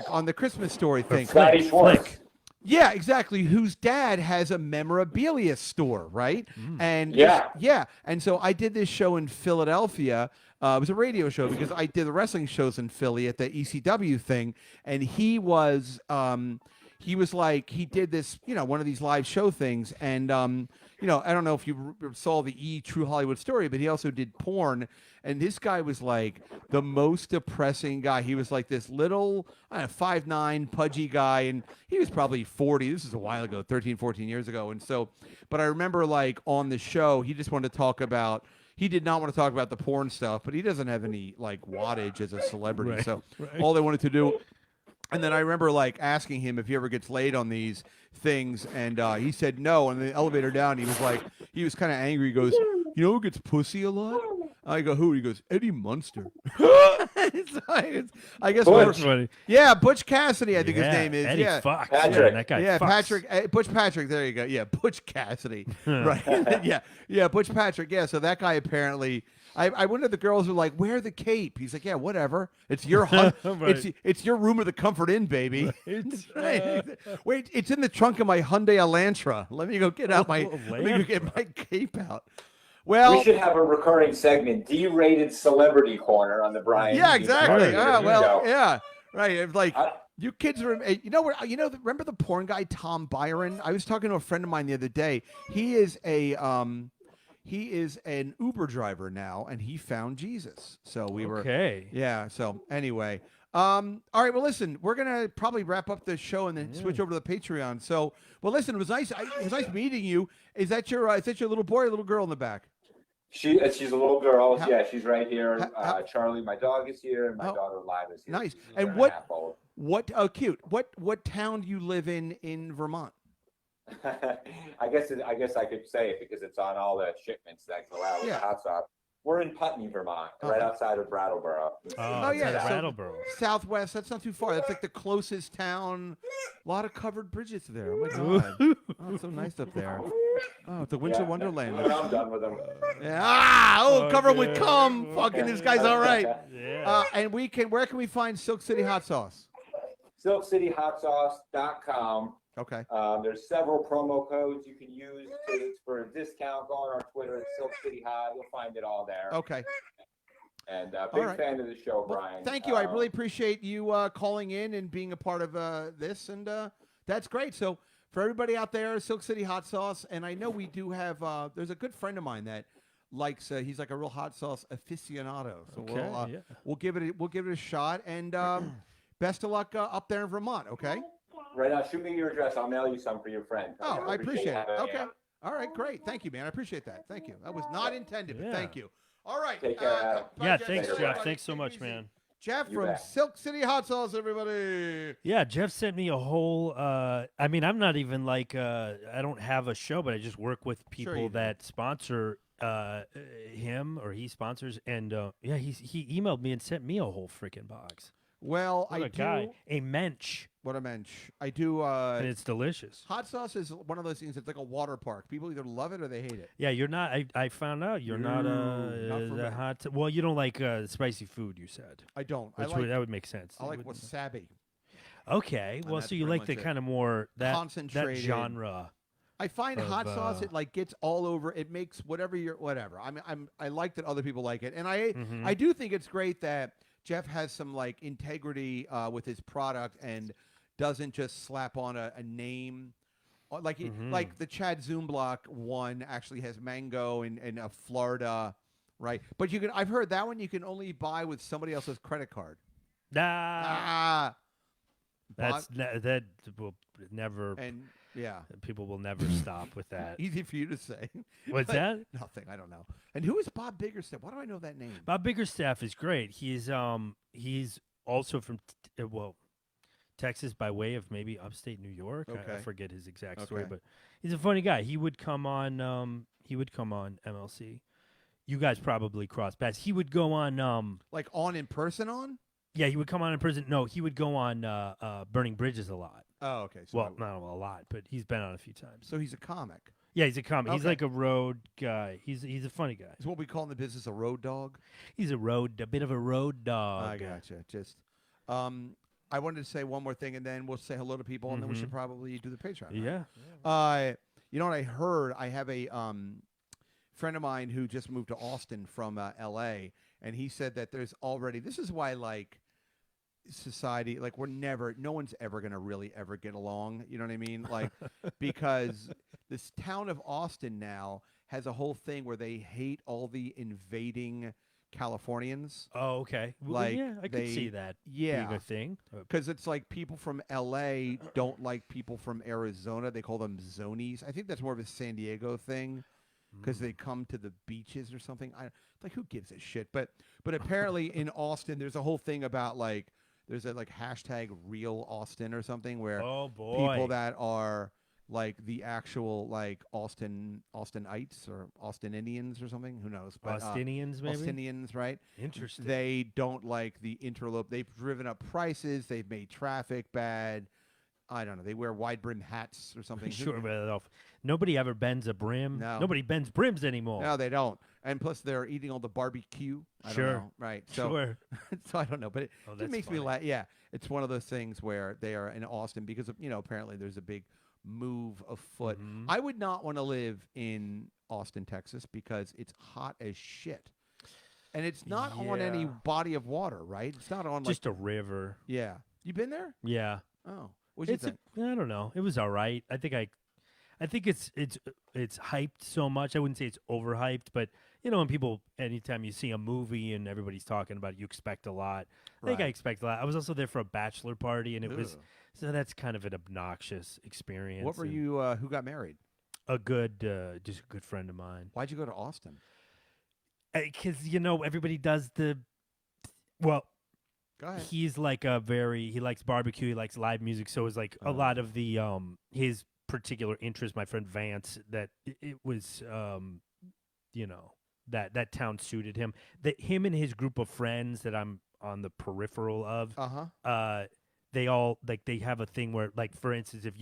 On the Christmas Story thing. Flick. Yeah, exactly. Whose dad has a memorabilia store, right? And and so I did this show in Philadelphia. It was a radio show because I did the wrestling shows in Philly at the ECW thing, and he was like he did this, one of these live show things, and I don't know if you saw the True Hollywood Story, but he also did porn. And this guy was like the most depressing guy. He was like this little 5'9", pudgy guy, and he was probably 40. This is a while ago, 13, 14 years ago. And so, but I remember like on the show, he just wanted to talk about. He did not want to talk about the porn stuff, but he doesn't have any like wattage as a celebrity. Right, So right. all they wanted to do. And then I remember like asking him if he ever gets laid on these things, and he said no. And the elevator down, he was kind of angry. He goes, "You know who gets pussy a lot?" I go, "Who?" He goes, "Eddie Munster." I guess. That's funny. Yeah, Butch Cassidy, I think his Yeah, name is. Eddie yeah, fucks. Patrick. That guy yeah, fucks. Patrick, Butch Patrick. There you go. Yeah, Butch Cassidy. Right. yeah, Butch Patrick. Yeah, so that guy apparently. I wonder if the girls were like, "Wear the cape." He's like, "Yeah, whatever. It's your Right. it's your room or the comfort inn, baby." Right. Wait, it's in the trunk of my Hyundai Elantra. Let me go get out my Oh, let me go get my cape out. Well, We should have a recurring segment, D-rated celebrity corner on the Brian. yeah, Keith exactly. Carter Well, show. yeah, right. It's like I- you kids are, remember the porn guy Tom Byron? I was talking to a friend of mine the other day. He is an Uber driver now, and he found Jesus. So we were Okay. yeah. So anyway, all right. Well, listen, we're gonna probably wrap up the show and then switch over to the Patreon. So, well, listen, it was nice. It was nice meeting you. Is that your little boy or little girl in the back? She's a little girl. How- Yeah, she's right here. how- Charlie, my dog, is here, and my Oh, daughter Live is here. nice. She's And a year what- a half old. What? Oh, cute. What town do you live in Vermont? I guess I could say it because it's on all the shipments that go out with Yeah. the hot sauce. We're in Putney, Vermont, right outside of Brattleboro. Oh, yeah, yeah. so- Brattleboro. Southwest. That's not too far. That's like the closest town. A lot of covered bridges there. Oh my god. Oh, it's so nice up there. Oh, it's a winter wonderland. When I'm done with them. Yeah. Cover 'em with Okay. cum. Fucking this guy's all right. Yeah. And where can we find Silk City hot sauce? SilkCityHotSauce.com. Okay. There's several promo codes you can use for a discount. Go on our Twitter at Silk City Hot. You'll find it all there. Okay. And All big right. fan of the show, Well, Brian. thank you. I really appreciate you calling in and being a part of this, and that's great. So for everybody out there, Silk City hot sauce, and I know we do have. There's a good friend of mine that likes. He's like a real hot sauce aficionado. So Okay, we'll give it a shot, and best of luck up there in Vermont. Okay. Right now, shoot me your address. I'll mail you some for your friend. Oh, I appreciate it. having Okay. you. All right, great. Thank you, man. I appreciate that. Thank you. That was not intended, but Yeah. thank you. All right. Take care, Adam. bye, Yeah, Jeff. thanks, Later, Jeff. bye. Thanks so Take it much, easy. man. Jeff You from bet. Silk City Hot Sauce, everybody. Yeah, Jeff sent me a whole. I mean, I'm not even like. I don't have a show, but I just work with you people do. that sponsor him or he sponsors, and yeah, he emailed me and sent me a whole freaking box. Well, What I a do. guy, a mensch, What a mensch. I do. and it's delicious. Hot sauce is one of those things. It's like a water park. People either love it or they hate it. Yeah, you're not. I found out you're not not for the me. hot. Well, you don't like spicy food. You said, I don't. which that would make sense. I like It would- wasabi. Okay, And well, that's so you pretty like the much it. kind of more that Concentrated. genre. I find of, hot sauce. It like gets all over. It makes whatever. I like that other people like it, and I do think it's great that Jeff has some like integrity with his product and doesn't just slap on a name. Like like the Chad Zoomblock one actually has mango in Florida, right? But you can. I've heard that one you can only buy with somebody else's credit card. Ah, But- that will never. and yeah, People will never stop with that. easy for you to say. What's But that? Nothing. I don't know. And who is Bob Biggerstaff? Why do I know that name? Bob Biggerstaff is great. He's also from Texas by way of maybe upstate New York. I Okay. forget his exact story, Okay. but he's a funny guy. He would come on MLC. You guys probably crossed paths. He would go on Like on in person on? yeah, he would come on in prison. No, he would go on Burning Bridges a lot. Oh, okay. So, Well, not a lot, but he's been on a few times. so he's a comic. Yeah, he's a comic. He's Okay. like a road guy. He's a funny guy. Is what we call in the business a road dog. He's a bit of a road dog. I gotcha. Just, I wanted to say one more thing, and then we'll say hello to people, and then we should probably do the Patreon. Right? Yeah. You know what I heard? I have a friend of mine who just moved to Austin from L.A., and he said that there's already. This is why, like, society, like, no one's ever gonna really ever get along. You know what I mean? Like, because this town of Austin now has a whole thing where they hate all the invading Californians. Oh, okay. Well, Like, yeah, I could they- see that yeah. being a thing. Because it's like people from L.A. don't like people from Arizona. They call them zonies. I think that's more of a San Diego thing because they come to the beaches or something. Like, who gives a shit? But apparently in Austin, there's a whole thing about like there's a like hashtag real Austin or something where Oh, boy. people that are like the actual like Austinites or Austin Indians or something. Who knows? But, Austinians, maybe? Austinians, right? Interesting. They don't like the interlope. They've driven up prices. They've made traffic bad. I don't know. They wear wide brim hats or something. Sure, but nobody ever bends a brim. No. Nobody bends brims anymore. No, they don't. And plus, they're eating all the barbecue. I Sure. don't know. Right. So, Sure. so I don't know. But it, Oh, it that's makes me funny. laugh. Yeah. It's one of those things where they are in Austin because of, apparently there's a big move afoot. Mm-hmm. I would not want to live in Austin, Texas because it's hot as shit. And it's not on any Yeah. body of water, right? It's not on Just like. a river. Yeah. You been there? Yeah. Oh. What'd you It's think? I don't know. It was all right. I think it's hyped so much. I wouldn't say it's overhyped, but when anytime you see a movie and everybody's talking about it, you expect a lot. I think I Right. expect a lot. I was also there for a bachelor party, and it was Ugh. so that's kind of an obnoxious experience. What were and you? Who got married? just a good friend of mine. Why'd you go to Austin? Because everybody does well. Go ahead. He's like he likes barbecue, he likes live music, so it was like a lot of the his particular interest, my friend Vance, that it was that town suited him. That him and his group of friends that I'm on the peripheral of, they all like they have a thing where, like, for instance, if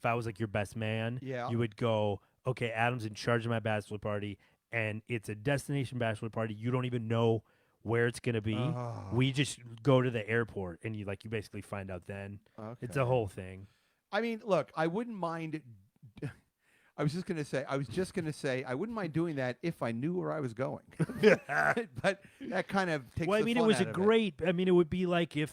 I was like your best man, Yeah. you would go, okay, Adam's in charge of my bachelor party, and it's a destination bachelor party. You don't even know where it's gonna be. Oh. We just go to the airport, and you basically find out then. Okay. It's a whole thing. I mean, look, I wouldn't mind. I was just gonna say, I wouldn't mind doing that if I knew where I was going. But that kind of takes. Well, I the mean, it fun was out a of great. I mean, it would be like if.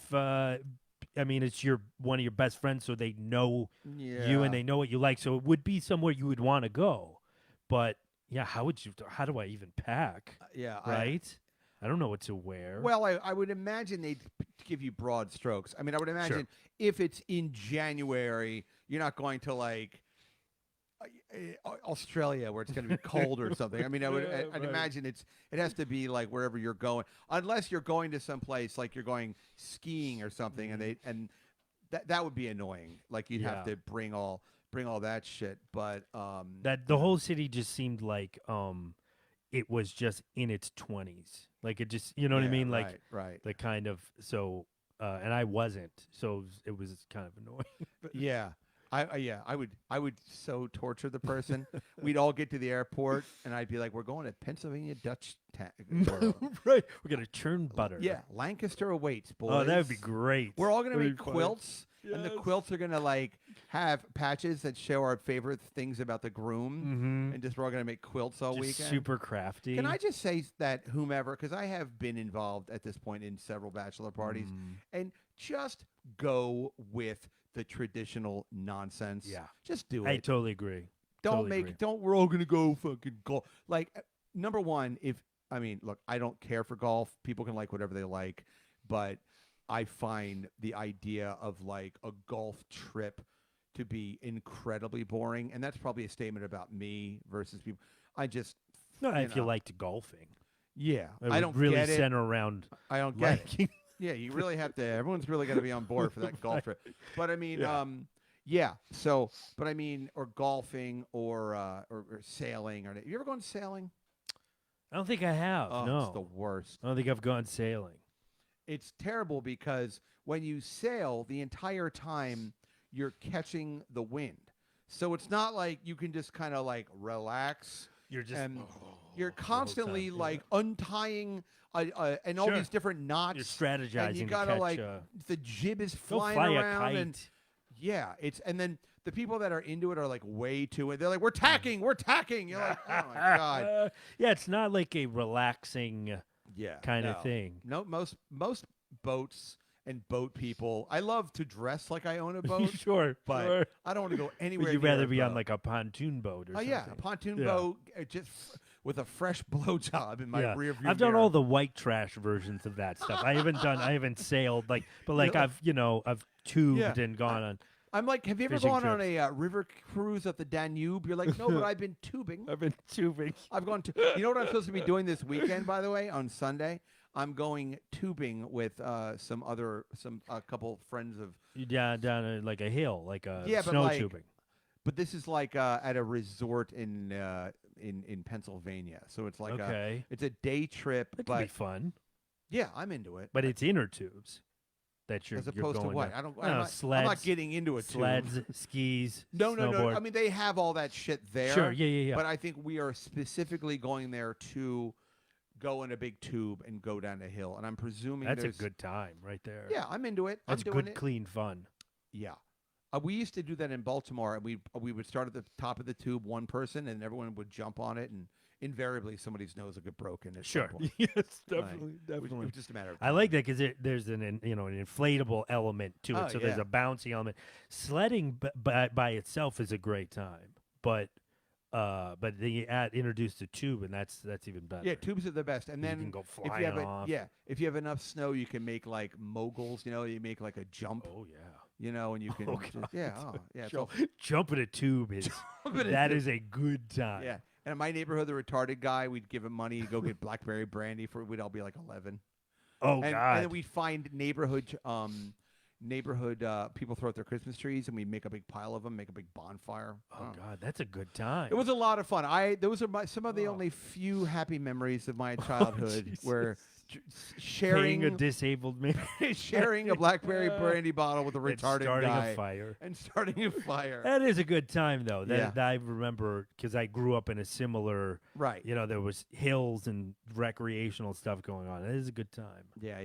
It's one of your best friends, so they know you Yeah. and they know what you like. So it would be somewhere you would want to go. But yeah, how do I even pack? Yeah, Right? I don't know what to wear. Well, I would imagine they'd give you broad strokes. I mean, I would imagine if it's in January, you're not going to like Australia where it's going to be cold or something. I mean, I'd right. imagine it has to be like wherever you're going, unless you're going to some place like you're going skiing or something, and that would be annoying. Like you'd have Yeah. to bring all that shit. But that the whole city just seemed like it was just in its 20s. Like it just, you know what I Yeah, mean? Like right. the kind of and I wasn't, so it was kind of annoying. Yeah. I would so torture the person. We'd all get to the airport, and I'd be like, "We're going to Pennsylvania Dutch World." Right, we're gonna churn butter. Yeah, Lancaster awaits, boys. Oh, that would be great. We're all gonna That'd make be fun. quilts, and the quilts are gonna like have patches that show our favorite things about the groom, and just we're all gonna make quilts all Just weekend. super crafty. Can I just say that whomever, because I have been involved at this point in several bachelor parties, and just go with the traditional nonsense. Yeah. Just do I it. totally agree. Don't Totally make. agree. Don't. We're all gonna go fucking golf. Like, number one, look, I don't care for golf. People can like whatever they like, but I find the idea of like a golf trip to be incredibly boring, and that's probably a statement about me versus people. I just No, if you know. liked golfing. Yeah, It I would don't really get it. center around I don't get it. liking. Yeah, you really have to. Everyone's really got to be on board for that golf trip. But I mean, Yeah. yeah. So, but I mean, or golfing, or sailing. Or you ever gone sailing? I don't think I have. Oh, no, it's the worst. I don't think I've gone sailing. It's terrible because when you sail, the entire time you're catching the wind. So it's not like you can just kind of like relax. You're just and you're constantly time, like untying and all Sure. these different knots. You're strategizing And you to gotta catch, like the jib is Go flying fly around a and kite. yeah, and then the people that are into it are like way too. They're like, we're tacking. You're like, oh my god. Yeah, it's not like a relaxing Yeah, kind of no. thing. No, most boats and boat people. I love to dress like I own a boat, Sure, but sure. I don't want to go anywhere. Would you near rather a be on boat. like a pontoon boat or Oh something? yeah, a pontoon Yeah. boat, just with a fresh blowjob in my Yeah. rear view. I've done mirror. all the white trash versions of that stuff. I haven't sailed but like Yeah. I've tubed Yeah. and gone on. I'm like, have you ever fishing gone on trips. a river cruise at the Danube? You're like, no, but I've been tubing. I've been tubing. I've gone to. You know what I'm supposed to be doing this weekend? By the way, on Sunday, I'm going tubing with a couple friends of. Down like a hill, like a Yeah, but snow like, tubing. But this is like at a resort in Pennsylvania, so it's like Okay. it's a day trip. That could be But fun. yeah, I'm into it. But it's inner tubes that you're as opposed you're to going what? down. I don't. No, I'm not, sleds, I'm not getting into it. sleds, skis, No. snowboard. I mean, they have all that shit there. Sure, yeah. But I think we are specifically going there to go in a big tube and go down a hill. And I'm presuming That's a there's- good time right there. Yeah, I'm into it. That's I'm doing good, it. clean fun. Yeah. We used to do that in Baltimore, and we would start at the top of the tube, one person, and everyone would jump on it, and invariably somebody's nose would get broken. At some Sure. point. Yes, Right. It was just a matter of I like that because there's an inflatable element to it, Oh, so there's yeah. a bouncy element. Sledding by itself is a great time, but then you introduce the tube, and that's even better. Yeah, tubes are the best. And You then can go if you flying have off. if you have enough snow, you can make like moguls. You make like a jump. Oh yeah. And you can Jump, jump in a tube is that is a good time. Yeah. And in my neighborhood, the retarded guy, we'd give him money to go get blackberry brandy we'd all be like 11. Oh And God. then we'd find neighborhood people throw out their Christmas trees, and we make a big pile of them, make a big bonfire. oh God, that's a good time. It was a lot of fun. Those are some of the only few happy memories of my childhood, Jesus. where Paying sharing a disabled man sharing a blackberry brandy bottle with a and retarded starting guy a fire. and starting a fire. That is a good time, though. That Yeah. I remember because I grew up in a similar, Right. there was hills and recreational stuff going on. It is a good time. Yeah.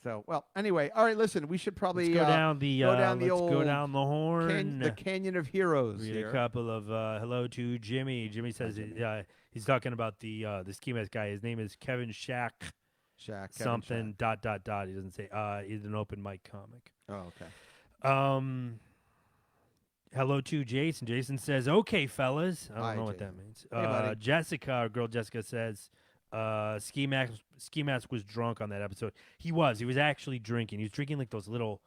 So, well, anyway, all right. Listen, we should probably Let's go down the let's let's go old down the horn. the Canyon of Heroes. Read here. a couple of hello to Jimmy. Jimmy says he's talking about the ski mask guy. His name is Kevin Shack. Shaq, Kevin Something Shaq. ... He doesn't say. He's an open mic comic. Oh, okay. Hello to Jason. Jason says, "Okay, fellas." I don't Hi, know what that Jason. means. Hey, buddy. Jessica, our girl Jessica says, Ski Mask was drunk on that episode. He was. He was actually drinking. He was drinking like those little.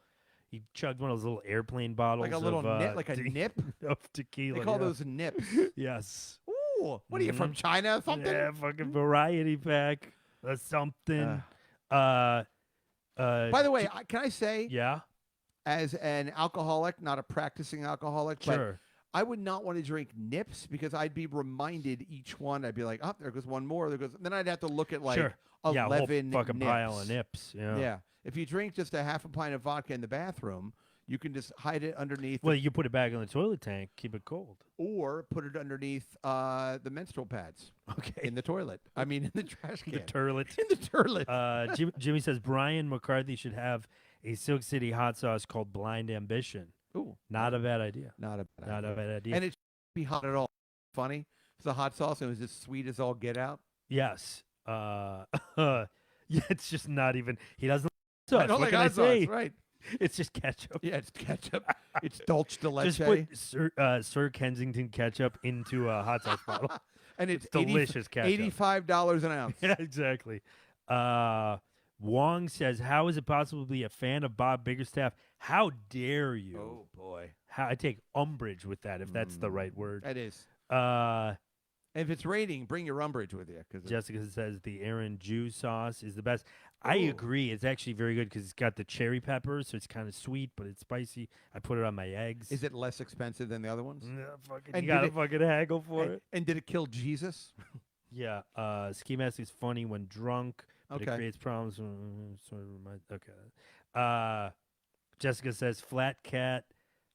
He chugged one of those little airplane bottles, Like a little of, nip, like a nip. of tequila. They call yeah. those nips. Yes. Ooh, what are you from China? or Something? Yeah, fucking variety pack or something. By the way, can I say, yeah, as an alcoholic, not a practicing alcoholic, sure. but I would not want to drink nips because I'd be reminded each one. I'd be like, oh, there goes one more. There goes. Then I'd have to look at like Sure. Yeah, a whole 11 fucking nips. pile of nips. Yeah. Yeah. If you drink just a half a pint of vodka in the bathroom, you can just hide it underneath, Well, you put it back in the toilet tank, keep it cold. or put it underneath the menstrual pads Okay. in the toilet. I mean, in the trash can. The turlet. In the toilet. Jimmy says Brian McCarthy should have a Silk City hot sauce called Blind Ambition. Ooh, Not a bad idea. not a bad Not idea. a bad idea. And it should be hot at all. Funny. It's the hot sauce and it was as sweet as all get out. Yes. Yeah, it's just not even. He doesn't. I Sauce. don't What like can I hot say? sauce, right? It's just ketchup. Yeah, it's ketchup. It's dulce de leche. Just put Sir Kensington ketchup into a hot sauce bottle. and it's delicious ketchup. $85 an ounce. Yeah, exactly. Wong says, "How is it possible to be a fan of Bob Biggerstaff? How dare you?" Oh boy, How I take umbrage with that, if that's the right word. that is. Uh, If it's raining, bring your umbrage with you. Because Jessica says the Aaron Jew sauce is the best. I Ooh. agree. It's actually very good because it's got the cherry peppers, so it's kind of sweet, but it's spicy. I put it on my eggs. is it less expensive than the other ones? No, fucking, And you did gotta it- fucking haggle for it. And did it kill Jesus? Yeah. Ski mask is funny when drunk, but it Okay. creates problems. Sort of reminds. Okay. Jessica says Flat Cat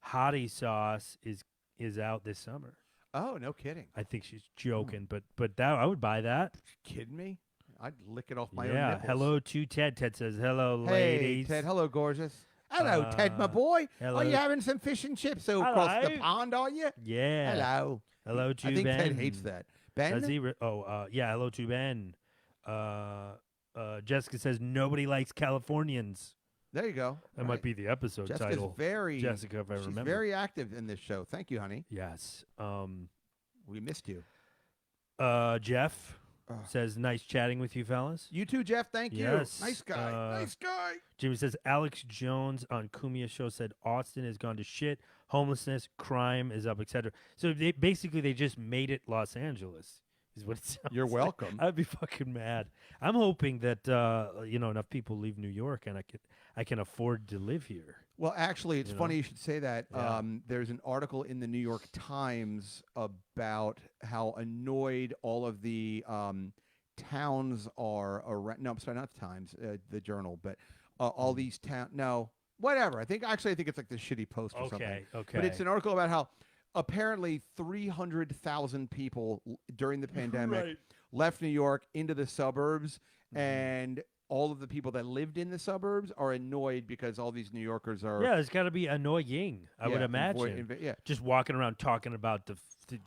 Hottie sauce is out this summer. Oh, no kidding. I think she's joking, but that I would buy that. Kidding me? I'd lick it off my own Yeah. nipples. Hello to Ted. Ted says hello, Hey, ladies. Ted. Hello, gorgeous. Hello, Ted, my boy. hello. Are you having some fish and chips across the Hello. pond, are you? Yeah. Hello. Hello to I think Ben. Ted hates that. Ben? Does he? Yeah. Hello to Ben. Jessica says nobody likes Californians. There you go. That might be the episode Jessica's title. very Jessica, if I she's remember. very active in this show. Thank you, honey. Yes. We missed you. Jeff says, nice chatting with you, fellas. You too, Jeff. Thank Yes, you. Nice guy. Nice guy. Jimmy says, Alex Jones on Kumia's show said Austin has gone to shit, homelessness, crime is up, etc. So they just made it Los Angeles, is what it sounds You're like. welcome. I'd be fucking mad. I'm hoping that enough people leave New York and I can afford to live here. Well, actually, it's funny you should say that. Yeah. There's an article in the New York Times about how annoyed all of the towns are around. No, I'm sorry, not the Times, the Journal, but all these No, whatever. I think it's like the shitty Post or something. Okay. But it's an article about how apparently 300,000 people during the pandemic Right. left New York into the suburbs, and all of the people that lived in the suburbs are annoyed because all these New Yorkers are Yeah, it's got to be annoying, I would imagine. yeah. Just walking around talking about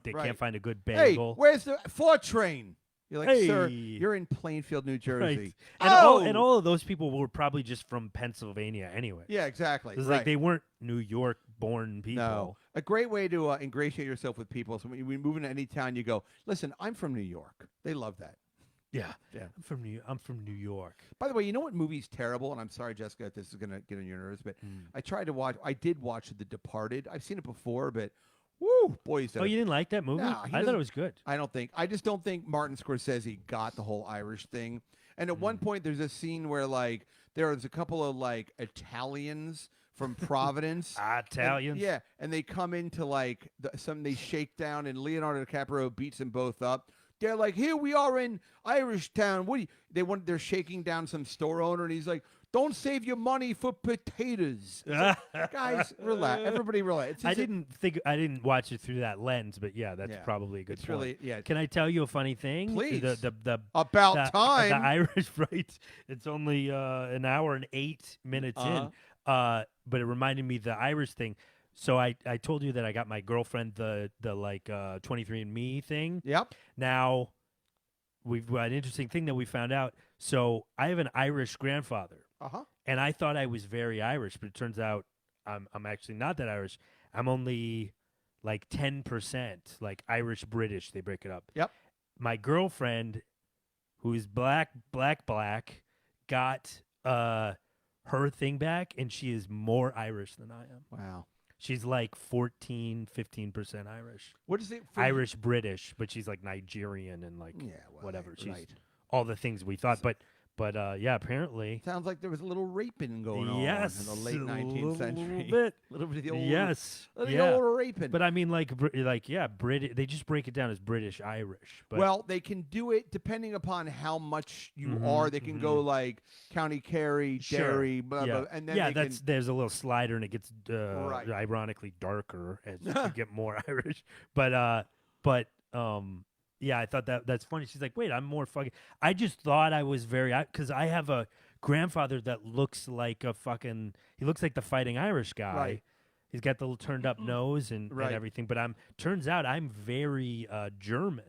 they Right. can't find a good Hey, bagel. where's the 4 train? You're like, sir, Hey. you're in Plainfield, New Jersey. Right. And, Oh! all of those people were probably just from Pennsylvania anyway. Yeah, exactly. It's right. like they weren't New York born people. No. A great way to ingratiate yourself with people. So when you move into any town, you go, listen, I'm from New York. They love that. Yeah. Yeah. I'm from New York. By the way, you know what movie's terrible? And I'm sorry, Jessica, if this is going to get on your nerves, but I did watch The Departed. I've seen it before, but woo, boy, Oh, you didn't like that movie? No, he I thought doesn't- it was good. I just don't think Martin Scorsese got the whole Irish thing. And at one point, there's a scene where like there's a couple of like Italians from Providence. Italians? And they come into like they shake down, and Leonardo DiCaprio beats them both up. They're like, here we are in Irish town. What do you, they're shaking down some store owner, and he's like, don't save your money for potatoes. It's like, guys, relax. Everybody relax. I didn't watch it through that lens, but yeah, that's probably a good It's point. really- yeah. Can I tell you a funny thing? Please. The About time. The Irish, right? It's only an hour and 8 minutes in. But it reminded me the Irish thing. So I told you that I got my girlfriend the 23andMe thing. Yep. Now we've got an interesting thing that we found out. So I have an Irish grandfather. Uh-huh. And I thought I was very Irish, but it turns out I'm actually not that Irish. I'm only like 10% like Irish British. They break it up. Yep. My girlfriend, who's black, got her thing back, and she is more Irish than I am. Wow. She's like 15% Irish. What is it? Irish British, but she's like Nigerian and like whatever. She's right. all the things we thought, but yeah, apparently. Sounds like there was a little raping going on Yes, in the late 19th century. little bit. A little bit of the old, Yes, the yeah. old raping. But I mean, British. They just break it down as British Irish. But well, they can do it depending upon how much you are. They can go like County Kerry, Derry, blah, yeah. blah, and then yeah, they there's a little slider, and it gets Right. ironically darker as you get more Irish. Yeah, I thought that's funny. She's like, wait, I'm more fucking. I just thought I was because I have a grandfather that looks like he looks like the Fighting Irish guy. Right. He's got the little turned up nose and Right. everything. But turns out I'm very German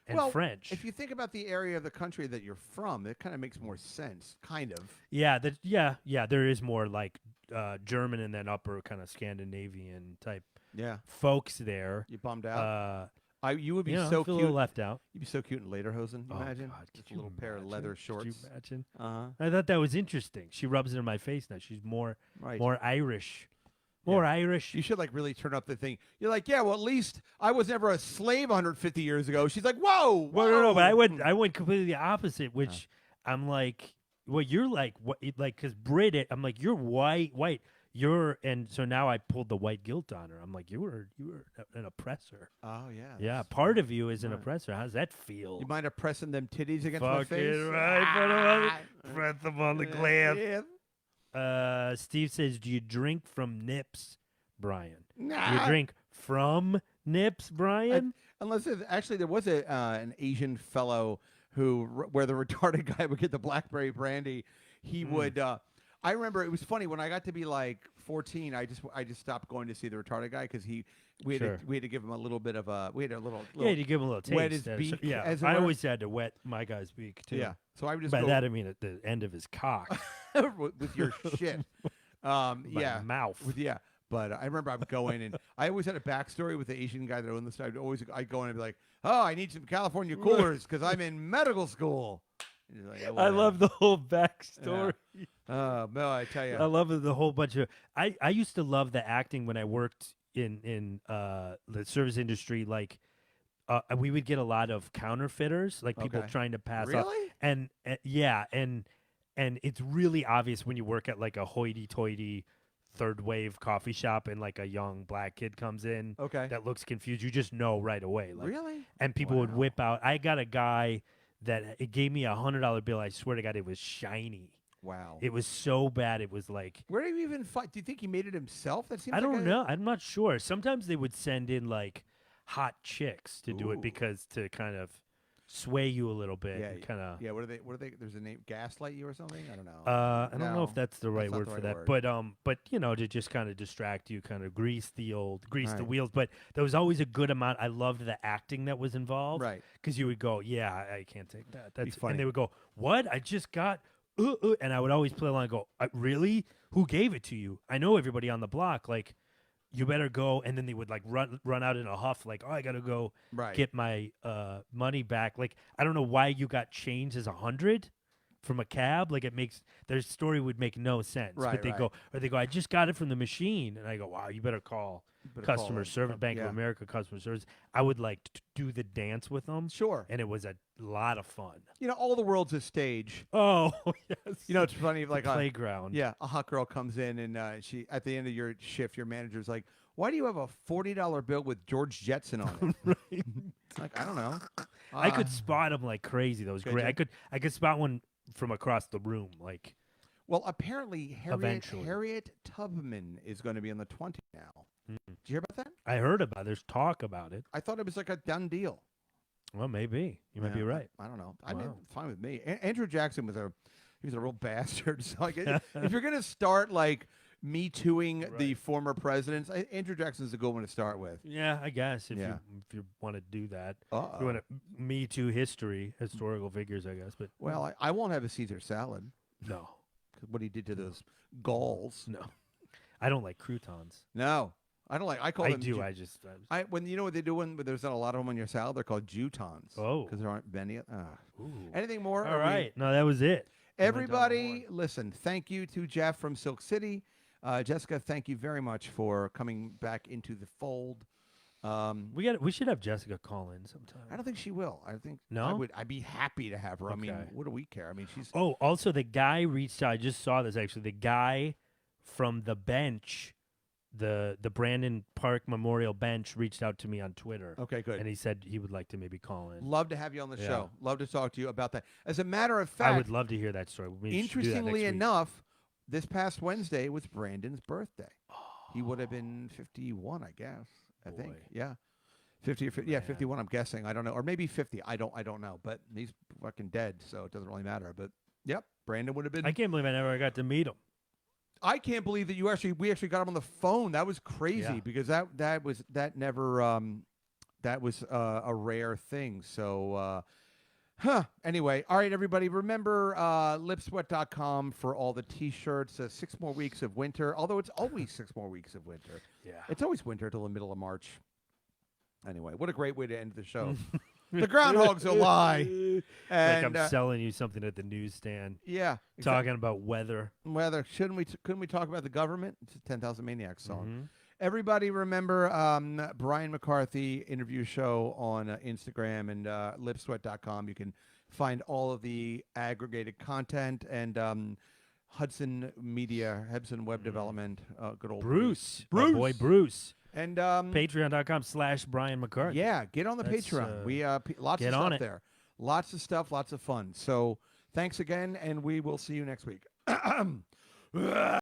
and well, French. If you think about the area of the country that you're from, it kind of makes more sense. Kind of. Yeah, there is more like German and then upper kind of Scandinavian type Yeah. folks there. You bummed out. You would be I so feel a cute. little left out. You'd be so cute in lederhosen. Imagine God, just could a little you pair of leather imagine? shorts. Could you imagine? Uh-huh. I thought that was interesting. She rubs it in my face now. She's more Right. Irish. More Irish. You should like really turn up the thing. You're like, yeah, well, at least I was never a slave 150 years ago. She's like, whoa. Well, no, but whoa. I went completely the opposite, which I'm like, well, you're like what, like, because Brit, I'm like, you're white, and so now I pulled the white guilt on her. I'm like, you were an oppressor. Oh yeah. Yeah, part of you is an oppressor. How does that feel? You mind up pressing them titties against my Fucking face? right. Press them on the gland. Yeah. Steve says, do you drink from nips, Brian? Nah. Do you drink from nips, Brian? Unless actually there was an Asian fellow where the retarded guy would get the blackberry brandy. He would. I remember it was funny when I got to be like 14. I just stopped going to see the retarded guy because we had to give him a little bit of a little yeah, you give him a little taste. wet his beak. Yeah, as it I were. always had to wet my guy's beak too. Yeah, so I would just By go that I mean at the end of his cock. with your shit. Yeah, mouth. Yeah. But I remember I would go in, and I always had a backstory with the Asian guy that owned the store. I'd go in and be like, "Oh, I need some California coolers because I'm in medical school." And he's like, "Oh, I love the whole backstory. no, I tell you, I love the whole bunch of. I used to love the acting when I worked in the service industry. Like, we would get a lot of counterfeiters, like people Okay. trying to pass off. Really? And yeah, and it's really obvious when you work at like a hoity-toity third wave coffee shop and like a young black kid comes in that looks confused. You just know right away. Like, Really? And people would Wow. whip out. I got a guy that it gave me $100 bill. I swear to God, it was shiny. Wow. It was so bad. It was like, Where do you even find? Do you think he made it himself? That seems. I like don't know. I'm not sure. Sometimes they would send in like hot chicks to do it Ooh. because to kind of sway you a little bit. Yeah. And kind of. Yeah. What are they? There's a name. Gaslight you or something? I don't know. I don't know No, if that's the right not word the for right that, word. but you know, to just kind of distract you, kind of grease the Right. wheels. But there was always a good amount. I loved the acting that was involved, Right. Because you would go, yeah, I can't take that. That's funny. And they would go, what? I just got, and I would always play along and go, really? Who gave it to you? I know everybody on the block, like. You better go, and then they would like run out in a huff, like, oh, I gotta go get my money back. Like, I don't know why you got changed as 100 from a cab. Like, it makes their story would make no sense. Right, but they right. go, I just got it from the machine, and I go, wow, you better call customer service, Bank of America customer service. I would like do the dance with them, Sure. and it was a lot of fun. You know, all the world's a stage. Oh yes, You know, it's funny. Like playground. Yeah, a hot girl comes in and she at the end of your shift, your manager's like, "Why do you have a $40 bill with George Jetson on it?" Right. Like, I don't know. I could spot them like crazy. That was Could great. you? I could spot one from across the room. Like, Well, apparently Eventually. Harriet Tubman is going to be on the 20 now. Did you hear about that? I heard about. There's talk about it. I thought it was like a done deal. Well, maybe you might be Yeah, right. I don't know. I Wow. mean, it's fine with me. Andrew Jackson was a real bastard. So like, if you're gonna start like me tooing the former presidents, Andrew Jackson's a good one to start with. Yeah, I guess if Yeah. you want to do that, Uh-oh. you want to Me Too historical figures, I guess. But Well, I won't have a Caesar salad. no, 'Cause what he did to those Gauls. no, I don't like croutons. No, I don't like. I call I them. do. I when you know what they do when there's not a lot of them on your salad, they're called Jutons. Oh. because there aren't many. Anything more? All Are we- right. No, that was it. Everybody, listen. Thank you to Jeff from Silk City. Jessica, thank you very much for coming back into the fold. We should have Jessica call in sometime. I don't think she will. I think No? I'd be happy to have her. I mean, Okay. what do we care? I mean, she's Oh, also the guy reached out. I just saw this actually. The guy from the bench, the Brandon Park Memorial bench, reached out to me on Twitter. Okay, good. And he said he would like to maybe call in. love to have you on the Yeah. show. Love to talk to you about that. As a matter of fact, I would love to hear that story. We should do that next interestingly week. enough, this past Wednesday was Brandon's birthday. He would have been 51, I guess. I think. Boy. Yeah. 50 or 50, yeah, 51, I'm guessing. I don't know. Or maybe 50. I don't know. But he's fucking dead, so it doesn't really matter. But yep, Brandon would have been I can't believe I never got to meet him. I can't believe that we actually got him on the phone. That was crazy Yeah. because that was a rare thing. So anyway, all right, everybody. Remember lipsweat.com for all the t-shirts. 6 more weeks of winter. Although it's always 6 more weeks of winter. Yeah. It's always winter till the middle of March. Anyway, what a great way to end the show. The groundhog's a lie. And, like I'm selling you something at the newsstand. Yeah. Talking about weather. Weather. Couldn't we talk about the government? It's a 10,000 Maniacs song. Mm-hmm. Everybody remember Brian McCarthy interview show on Instagram and lipsweat.com. You can find all of the aggregated content and Hudson Web Development. Good old Bruce. Bruce. My boy Bruce. And Patreon.com/Brian McCarthy. Yeah, get on the Patreon. We lots of stuff there. Lots of stuff, lots of fun. So thanks again, and we will see you next week.